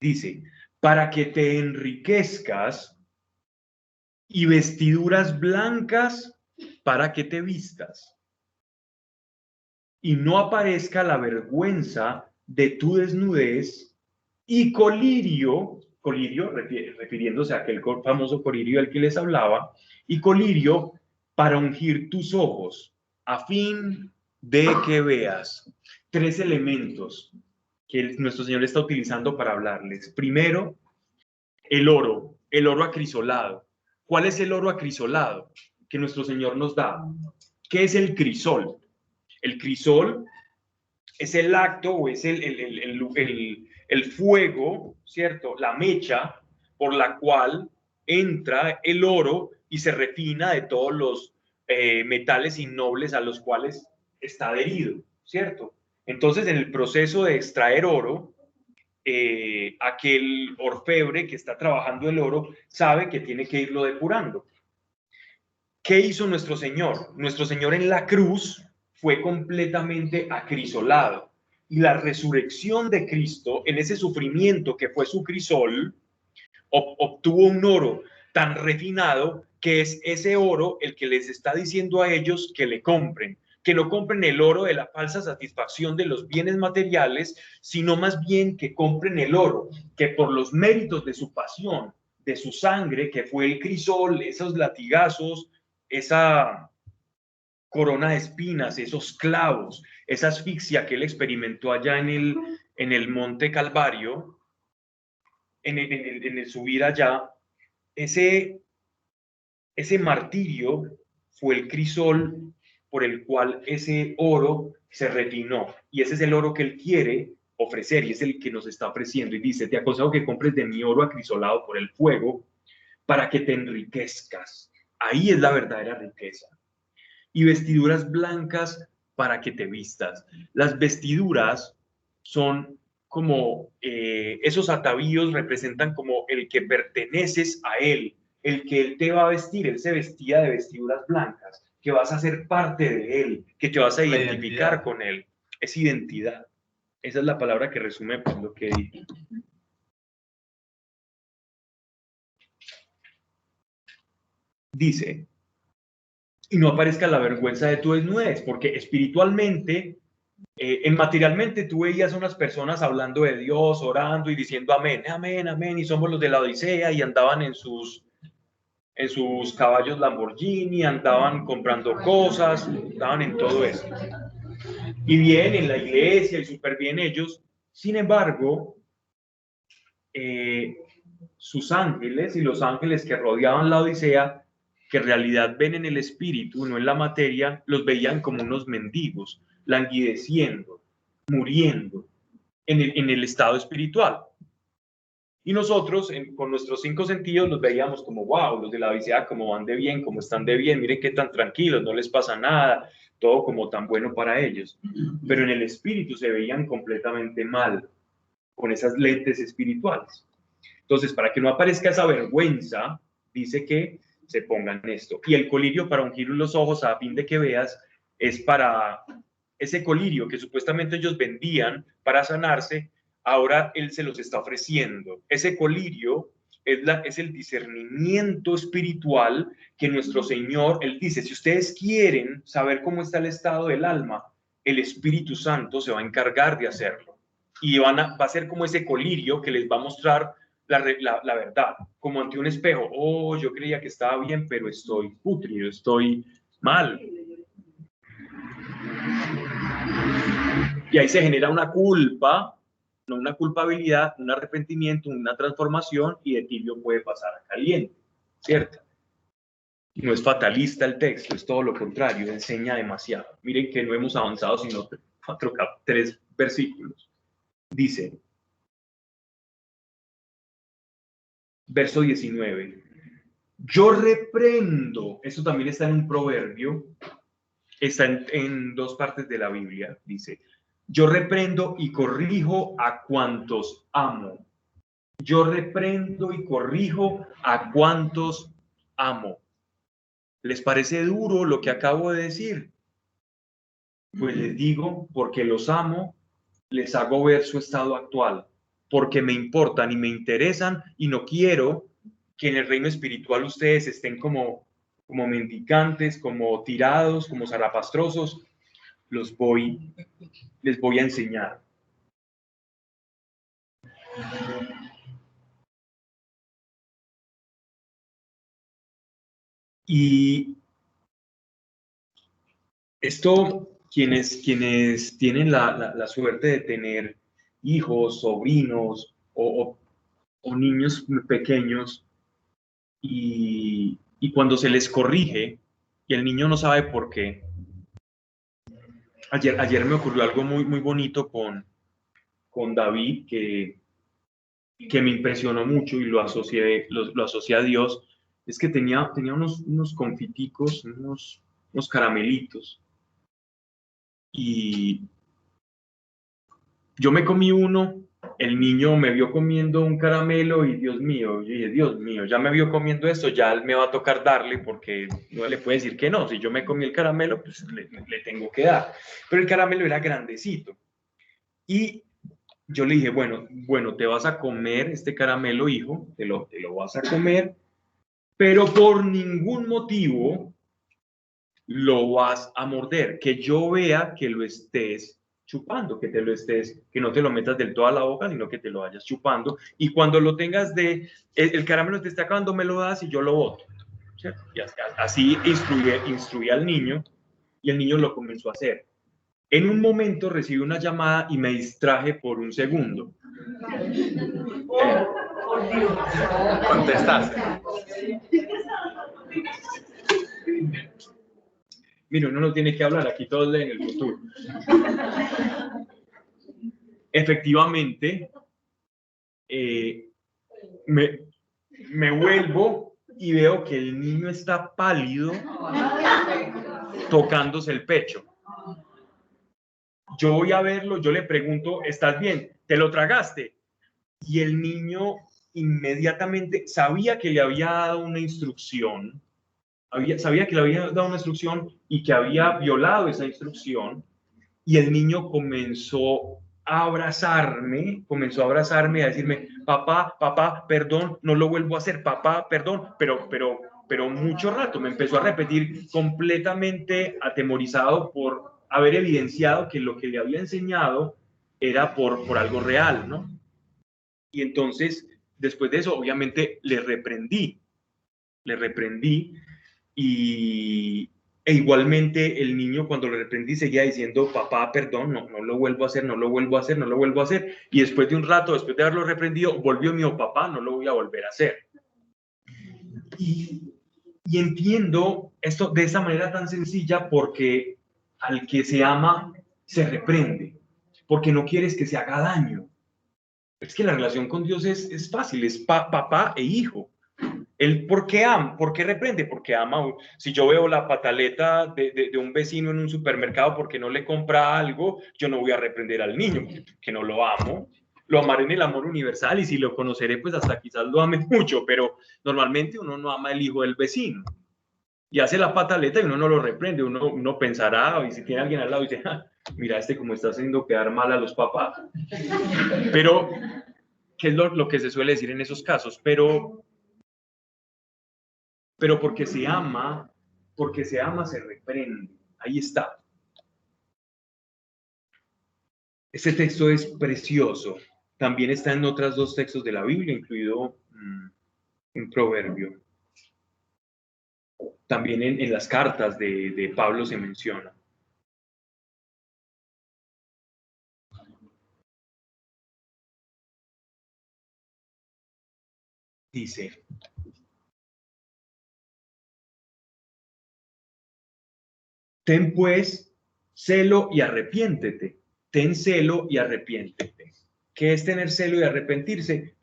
Dice, para que te enriquezcas y vestiduras blancas para que te vistas y no aparezca la vergüenza de tu desnudez y colirio, refiriéndose a aquel famoso colirio del que les hablaba, y colirio para ungir tus ojos, a fin de que veas. 3 elementos que nuestro Señor está utilizando para hablarles. Primero, el oro acrisolado. ¿Cuál es el oro acrisolado que nuestro Señor nos da? ¿Qué es el crisol? El crisol es el acto o es el fuego, ¿cierto? La mecha por la cual entra el oro y se refina de todos los metales innobles a los cuales está adherido, ¿cierto? Entonces, en el proceso de extraer oro, aquel orfebre que está trabajando el oro sabe que tiene que irlo depurando. ¿Qué hizo nuestro Señor? Nuestro Señor en la cruz fue completamente acrisolado. Y la resurrección de Cristo, en ese sufrimiento que fue su crisol, obtuvo un oro tan refinado que es ese oro el que les está diciendo a ellos que le compren, que no compren el oro de la falsa satisfacción de los bienes materiales, sino más bien que compren el oro, que por los méritos de su pasión, de su sangre, que fue el crisol, esos latigazos, esa corona de espinas, esos clavos, esa asfixia que él experimentó allá en el Monte Calvario, en su vida allá, ese martirio fue el crisol por el cual ese oro se refinó. Y ese es el oro que él quiere ofrecer y es el que nos está ofreciendo. Y dice, te aconsejo que compres de mi oro acrisolado por el fuego para que te enriquezcas. Ahí es la verdadera riqueza. Y vestiduras blancas para que te vistas. Las vestiduras son como esos atavíos representan como el que perteneces a él, el que él te va a vestir. Él se vestía de vestiduras blancas, que vas a ser parte de él, que te vas a identificar con él. Es identidad. Esa es la palabra que resume pues, lo que dije. Dice, y no aparezca la vergüenza de tu desnudez, porque espiritualmente, materialmente tú veías a unas personas hablando de Dios, orando y diciendo amén, amén, amén, y somos los de la Odisea y andaban en sus caballos Lamborghini, andaban comprando cosas, estaban en todo eso. Y bien en la iglesia y súper bien ellos, sin embargo, sus ángeles y los ángeles que rodeaban la Odisea, que en realidad ven en el espíritu, no en la materia, los veían como unos mendigos, languideciendo, muriendo en el estado espiritual. Y nosotros, con nuestros 5 sentidos, los veíamos como, wow, los de la Odisea, como van de bien, como están de bien, miren qué tan tranquilos, no les pasa nada, todo como tan bueno para ellos. Pero en el espíritu se veían completamente mal, con esas lentes espirituales. Entonces, para que no aparezca esa vergüenza, dice que se pongan esto. Y el colirio para ungir los ojos a fin de que veas es para ese colirio que supuestamente ellos vendían para sanarse. Ahora él se los está ofreciendo. Ese colirio es el discernimiento espiritual que nuestro Señor, Él dice, si ustedes quieren saber cómo está el estado del alma, el Espíritu Santo se va a encargar de hacerlo. Y va a ser como ese colirio que les va a mostrar la verdad, como ante un espejo. Oh, yo creía que estaba bien, pero estoy pútrido, estoy mal. Y ahí se genera una culpa, no una culpabilidad, un arrepentimiento, una transformación, y de tibio puede pasar a caliente, ¿cierto? No es fatalista el texto, es todo lo contrario, enseña demasiado. Miren que no hemos avanzado sino 3 versículos. Dice, verso 19, yo reprendo, esto también está en un proverbio, está en 2 partes de la Biblia, dice, yo reprendo y corrijo a cuantos amo. Yo reprendo y corrijo a cuantos amo. ¿Les parece duro lo que acabo de decir? Pues les digo, porque los amo, les hago ver su estado actual, porque me importan y me interesan y no quiero que en el reino espiritual ustedes estén como mendicantes, como tirados, como zarapastrosos. Les voy a enseñar. Y esto, quienes tienen la suerte de tener hijos, sobrinos o niños pequeños, y cuando se les corrige y el niño no sabe por qué. Ayer me ocurrió algo muy, muy bonito con David que me impresionó mucho y lo asocié a Dios. Es que tenía unos confiticos, unos caramelitos. Y yo me comí uno, el niño me vio comiendo un caramelo y Dios mío, yo dije, Dios mío, ya me vio comiendo esto, ya me va a tocar darle porque no le puede decir que no. Si yo me comí el caramelo, pues le tengo que dar. Pero el caramelo era grandecito. Y yo le dije, bueno, te vas a comer este caramelo, hijo, te lo vas a comer, pero por ningún motivo lo vas a morder, que yo vea que lo estés chupando, que no te lo metas del todo a la boca, sino que te lo vayas chupando, y cuando lo tengas el caramelo te está acabando, me lo das y yo lo boto, ¿cierto? Y así instruí al niño, y el niño lo comenzó a hacer. En un momento recibí una llamada y me distraje por un segundo. Contestaste. Mira, uno no tiene que hablar, aquí todos leen el futuro. Efectivamente, me vuelvo y veo que el niño está pálido, tocándose el pecho. Yo voy a verlo, yo le pregunto, ¿estás bien? ¿Te lo tragaste? Y el niño inmediatamente sabía que le había dado una instrucción, sabía que le había dado una instrucción y que había violado esa instrucción, y el niño comenzó a abrazarme, a decirme, papá, perdón, no lo vuelvo a hacer, papá, perdón, pero mucho rato me empezó a repetir, completamente atemorizado por haber evidenciado que lo que le había enseñado era por algo real, ¿no? Y entonces, después de eso, obviamente, le reprendí, e igualmente el niño, cuando le reprendí, seguía diciendo, papá, perdón, no lo vuelvo a hacer, no lo vuelvo a hacer, no lo vuelvo a hacer. Y después de un rato, después de haberlo reprendido, volvió y me dijo, papá, no lo voy a volver a hacer. Y entiendo esto de esa manera tan sencilla, porque al que se ama, se reprende, porque no quieres que se haga daño. Es que la relación con Dios es fácil, es papá e hijo. Él, ¿por qué ama? ¿Por qué reprende? Porque ama. Si yo veo la pataleta de un vecino en un supermercado porque no le compra algo, yo no voy a reprender al niño, que no lo amo. Lo amaré en el amor universal, y si lo conoceré, pues hasta quizás lo ame mucho, pero normalmente uno no ama el hijo del vecino. Y hace la pataleta y uno no lo reprende, uno pensará, y si tiene alguien al lado, dice, mira, como está haciendo quedar mal a los papás. Pero que es lo que se suele decir en esos casos, pero porque se ama se reprende. Ahí está. Este texto es precioso. También está en otros dos textos de la Biblia, incluido un proverbio. También en las cartas de Pablo se menciona. Dice: ten pues celo y arrepiéntete. Ten celo y arrepiéntete. ¿Qué es tener celo y arrepentirse?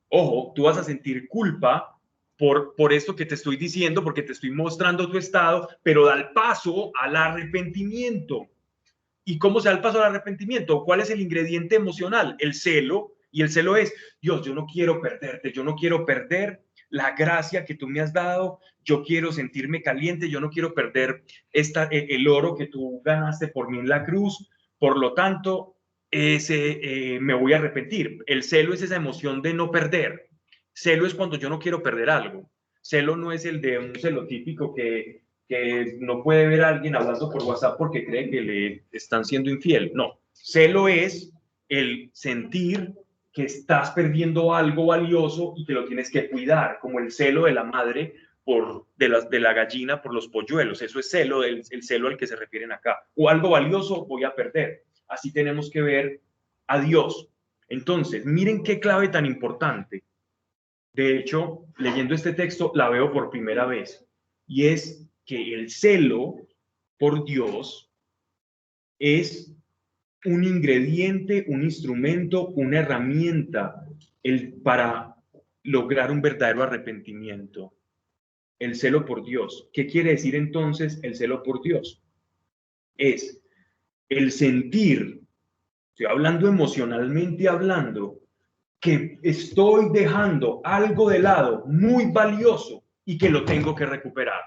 Ojo, tú vas a sentir culpa por esto que te estoy diciendo, porque te estoy mostrando tu estado, pero da el paso al arrepentimiento. ¿Y cómo se da el paso al arrepentimiento? ¿Cuál es el ingrediente emocional? El celo. Y el celo es: Dios, yo no quiero perderte, yo no quiero perder la gracia que tú me has dado, yo quiero sentirme caliente, yo no quiero perder el oro que tú ganaste por mí en la cruz, por lo tanto, me voy a arrepentir. El celo es esa emoción de no perder. Celo es cuando yo no quiero perder algo. Celo no es el de un celo típico que no puede ver a alguien hablando por WhatsApp porque cree que le están siendo infiel. No, celo es el sentir que estás perdiendo algo valioso y que lo tienes que cuidar, como el celo de la madre de la gallina por los polluelos. Eso es celo, el celo al que se refieren acá. O algo valioso voy a perder. Así tenemos que ver a Dios. Entonces, miren qué clave tan importante. De hecho, leyendo este texto, la veo por primera vez. Y es que el celo por Dios es un ingrediente, un instrumento, una herramienta para lograr un verdadero arrepentimiento. El celo por Dios. ¿Qué quiere decir entonces el celo por Dios? Es el sentir, estoy hablando emocionalmente hablando, que estoy dejando algo de lado muy valioso y que lo tengo que recuperar.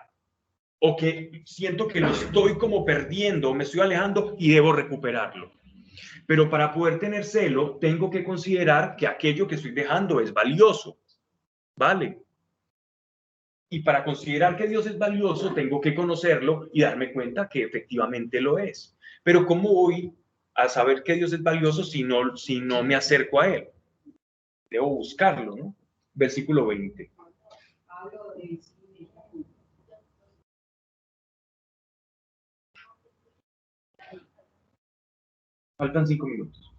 O que siento que lo estoy como perdiendo, me estoy alejando y debo recuperarlo. Pero para poder tener celo, tengo que considerar que aquello que estoy dejando es valioso. ¿Vale? Y para considerar que Dios es valioso, tengo que conocerlo y darme cuenta que efectivamente lo es. Pero ¿cómo voy a saber que Dios es valioso si no me acerco a Él? Debo buscarlo, ¿no? Versículo 20. Faltan 5 minutos.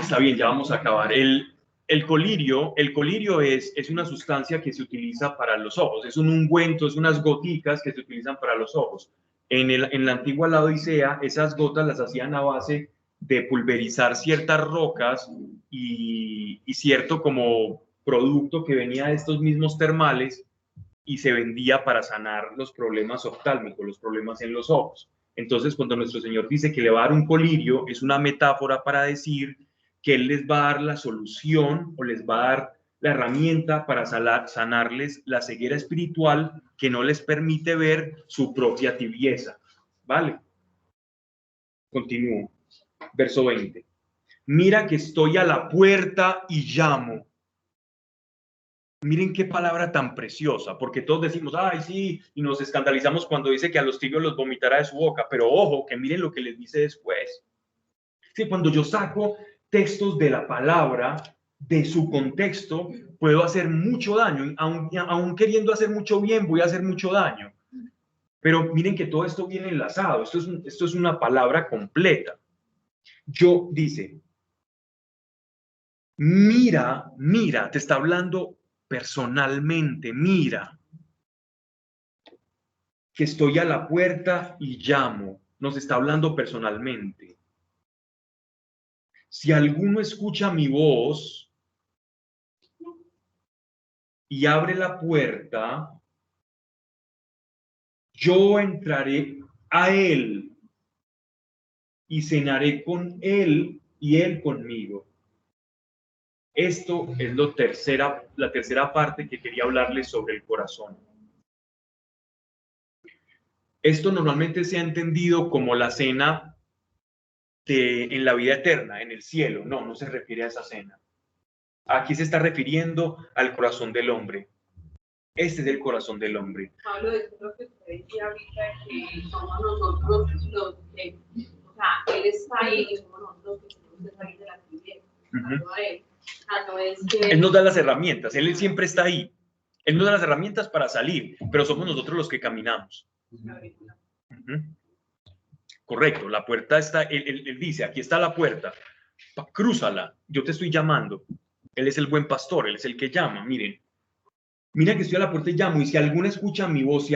Está bien, ya vamos a acabar. El colirio es una sustancia que se utiliza para los ojos. Es un ungüento, es unas goticas que se utilizan para los ojos. En la antigua Laodicea, esas gotas las hacían a base de pulverizar ciertas rocas y cierto como producto que venía de estos mismos termales y se vendía para sanar los problemas oftálmicos, los problemas en los ojos. Entonces, cuando nuestro Señor dice que le va a dar un colirio, es una metáfora para decir que Él les va a dar la solución o les va a dar la herramienta para sanarles la ceguera espiritual que no les permite ver su propia tibieza. ¿Vale? Continúo. Verso 20. Mira que estoy a la puerta y llamo. Miren qué palabra tan preciosa, porque todos decimos, ay, sí, y nos escandalizamos cuando dice que a los tibios los vomitará de su boca, pero ojo, que miren lo que les dice después. Sí, cuando yo saco textos de la palabra, de su contexto, puedo hacer mucho daño, aun queriendo hacer mucho bien, voy a hacer mucho daño. Pero miren que todo esto viene enlazado, esto es una palabra completa. Dice, mira, te está hablando personalmente, mira, que estoy a la puerta y llamo, nos está hablando personalmente. Si alguno escucha mi voz y abre la puerta, yo entraré a él y cenaré con él y él conmigo. Esto es la tercera parte que quería hablarles sobre el corazón. Esto normalmente se ha entendido como la cena en la vida eterna, en el cielo. No, no se refiere a esa cena. Aquí se está refiriendo al corazón del hombre. Este es el corazón del hombre. Pablo, eso es lo que usted decía ahorita, que somos nosotros los que, o sea, él está ahí y somos nosotros los que tenemos que salir de la tibia. No es que... Él nos da las herramientas, él siempre está ahí. Él nos da las herramientas para salir, pero somos nosotros los que caminamos. Correcto, la puerta está, él dice, aquí está la puerta, crúzala, yo te estoy llamando. Él es el buen pastor, él es el que llama, miren. Mira que estoy a la puerta y llamo, y si alguno escucha mi voz,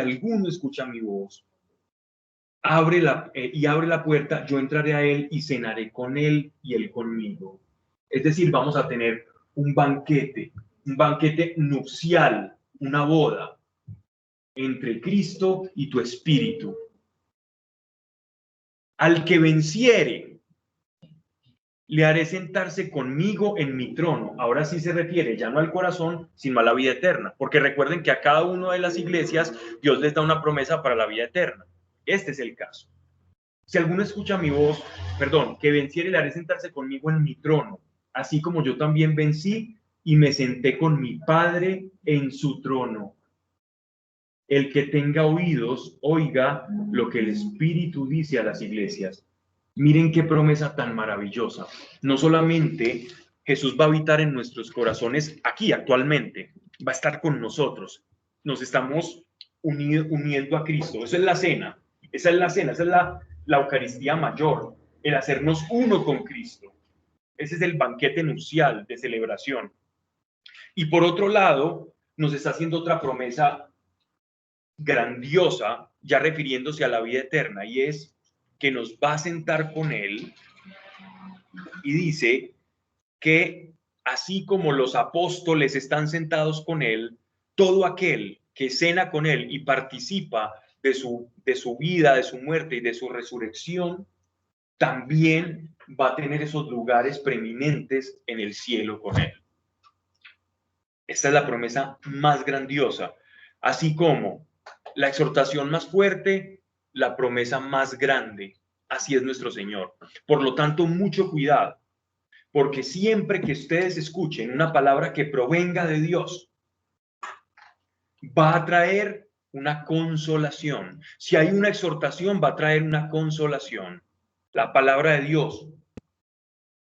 abre la puerta, yo entraré a él y cenaré con él y él conmigo. Es decir, vamos a tener un banquete nupcial, una boda entre Cristo y tu espíritu. Al que venciere, le haré sentarse conmigo en mi trono. Ahora sí se refiere ya no al corazón, sino a la vida eterna. Porque recuerden que a cada una de las iglesias Dios les da una promesa para la vida eterna. Este es el caso. Si alguno escucha mi voz, que venciere, le haré sentarse conmigo en mi trono, así como yo también vencí y me senté con mi Padre en su trono. El que tenga oídos, oiga lo que el Espíritu dice a las iglesias. Miren qué promesa tan maravillosa. No solamente Jesús va a habitar en nuestros corazones aquí actualmente, va a estar con nosotros. Nos estamos uniendo a Cristo. Esa es la cena. Esa es la Eucaristía mayor, el hacernos uno con Cristo. Ese es el banquete nupcial de celebración. Y por otro lado, nos está haciendo otra promesa grandiosa, ya refiriéndose a la vida eterna, y es que nos va a sentar con él, y dice que así como los apóstoles están sentados con él, todo aquel que cena con él y participa de su vida, de su muerte y de su resurrección, también va a tener esos lugares preeminentes en el cielo con él. Esta es la promesa más grandiosa, así como la exhortación más fuerte, la promesa más grande. Así es nuestro Señor. Por lo tanto, mucho cuidado, porque siempre que ustedes escuchen una palabra que provenga de Dios, va a traer una consolación. Si hay una exhortación, va a traer una consolación. La palabra de Dios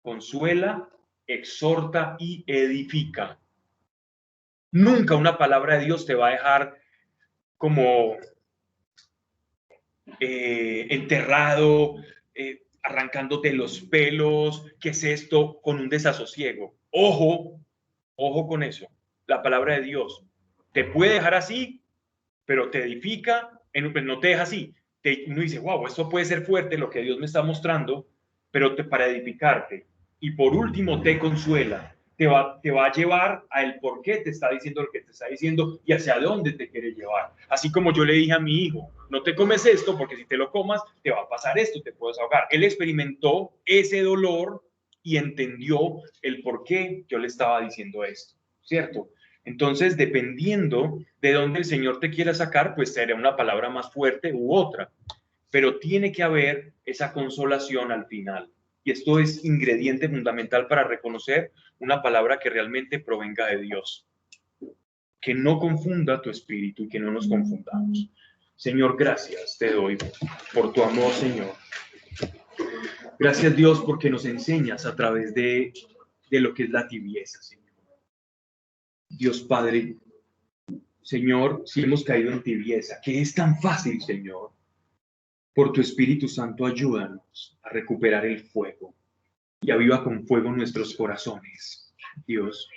consuela, exhorta y edifica. Nunca una palabra de Dios te va a dejar como enterrado, arrancándote los pelos. ¿Qué es esto? Con un desasosiego. Ojo con eso. La palabra de Dios te puede dejar así, pero te edifica, no te deja así. Uno dice, wow, esto puede ser fuerte lo que Dios me está mostrando, pero para edificarte. Y por último, te consuela. Te va a llevar a el por qué te está diciendo lo que te está diciendo y hacia dónde te quiere llevar. Así como yo le dije a mi hijo, no te comes esto porque si te lo comas te va a pasar esto, te puedes ahogar. Él experimentó ese dolor y entendió el por qué yo le estaba diciendo esto, ¿cierto? Entonces, dependiendo de dónde el Señor te quiera sacar, pues será una palabra más fuerte u otra. Pero tiene que haber esa consolación al final. Y esto es ingrediente fundamental para reconocer una palabra que realmente provenga de Dios. Que no confunda tu espíritu y que no nos confundamos. Señor, gracias te doy por tu amor, Señor. Gracias, Dios, porque nos enseñas a través de lo que es la tibieza, Señor. Dios Padre, Señor, si hemos caído en tibieza, que es tan fácil, Señor, por tu Espíritu Santo, ayúdanos a recuperar el fuego y aviva con fuego nuestros corazones, Dios,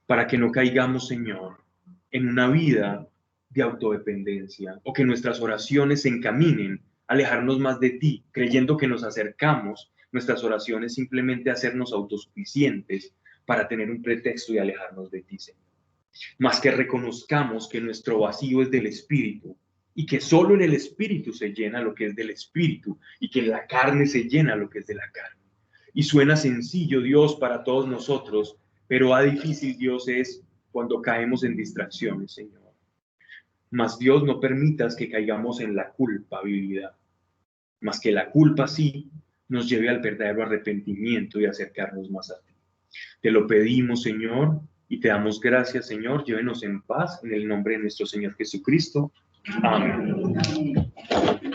para que no caigamos, Señor, en una vida de autodependencia o que nuestras oraciones se encaminen a alejarnos más de ti, creyendo que nos acercamos nuestras oraciones simplemente a hacernos autosuficientes para tener un pretexto y alejarnos de ti, Señor. Más que reconozcamos que nuestro vacío es del Espíritu y que solo en el Espíritu se llena lo que es del Espíritu y que en la carne se llena lo que es de la carne. Y suena sencillo, Dios, para todos nosotros, pero difícil, Dios, es cuando caemos en distracciones, Señor. Mas, Dios, no permitas que caigamos en la culpabilidad. Más que la culpa sí, nos lleve al verdadero arrepentimiento y acercarnos más a ti. Te lo pedimos, Señor, y te damos gracias, Señor. Llévenos en paz en el nombre de nuestro Señor Jesucristo. Amén.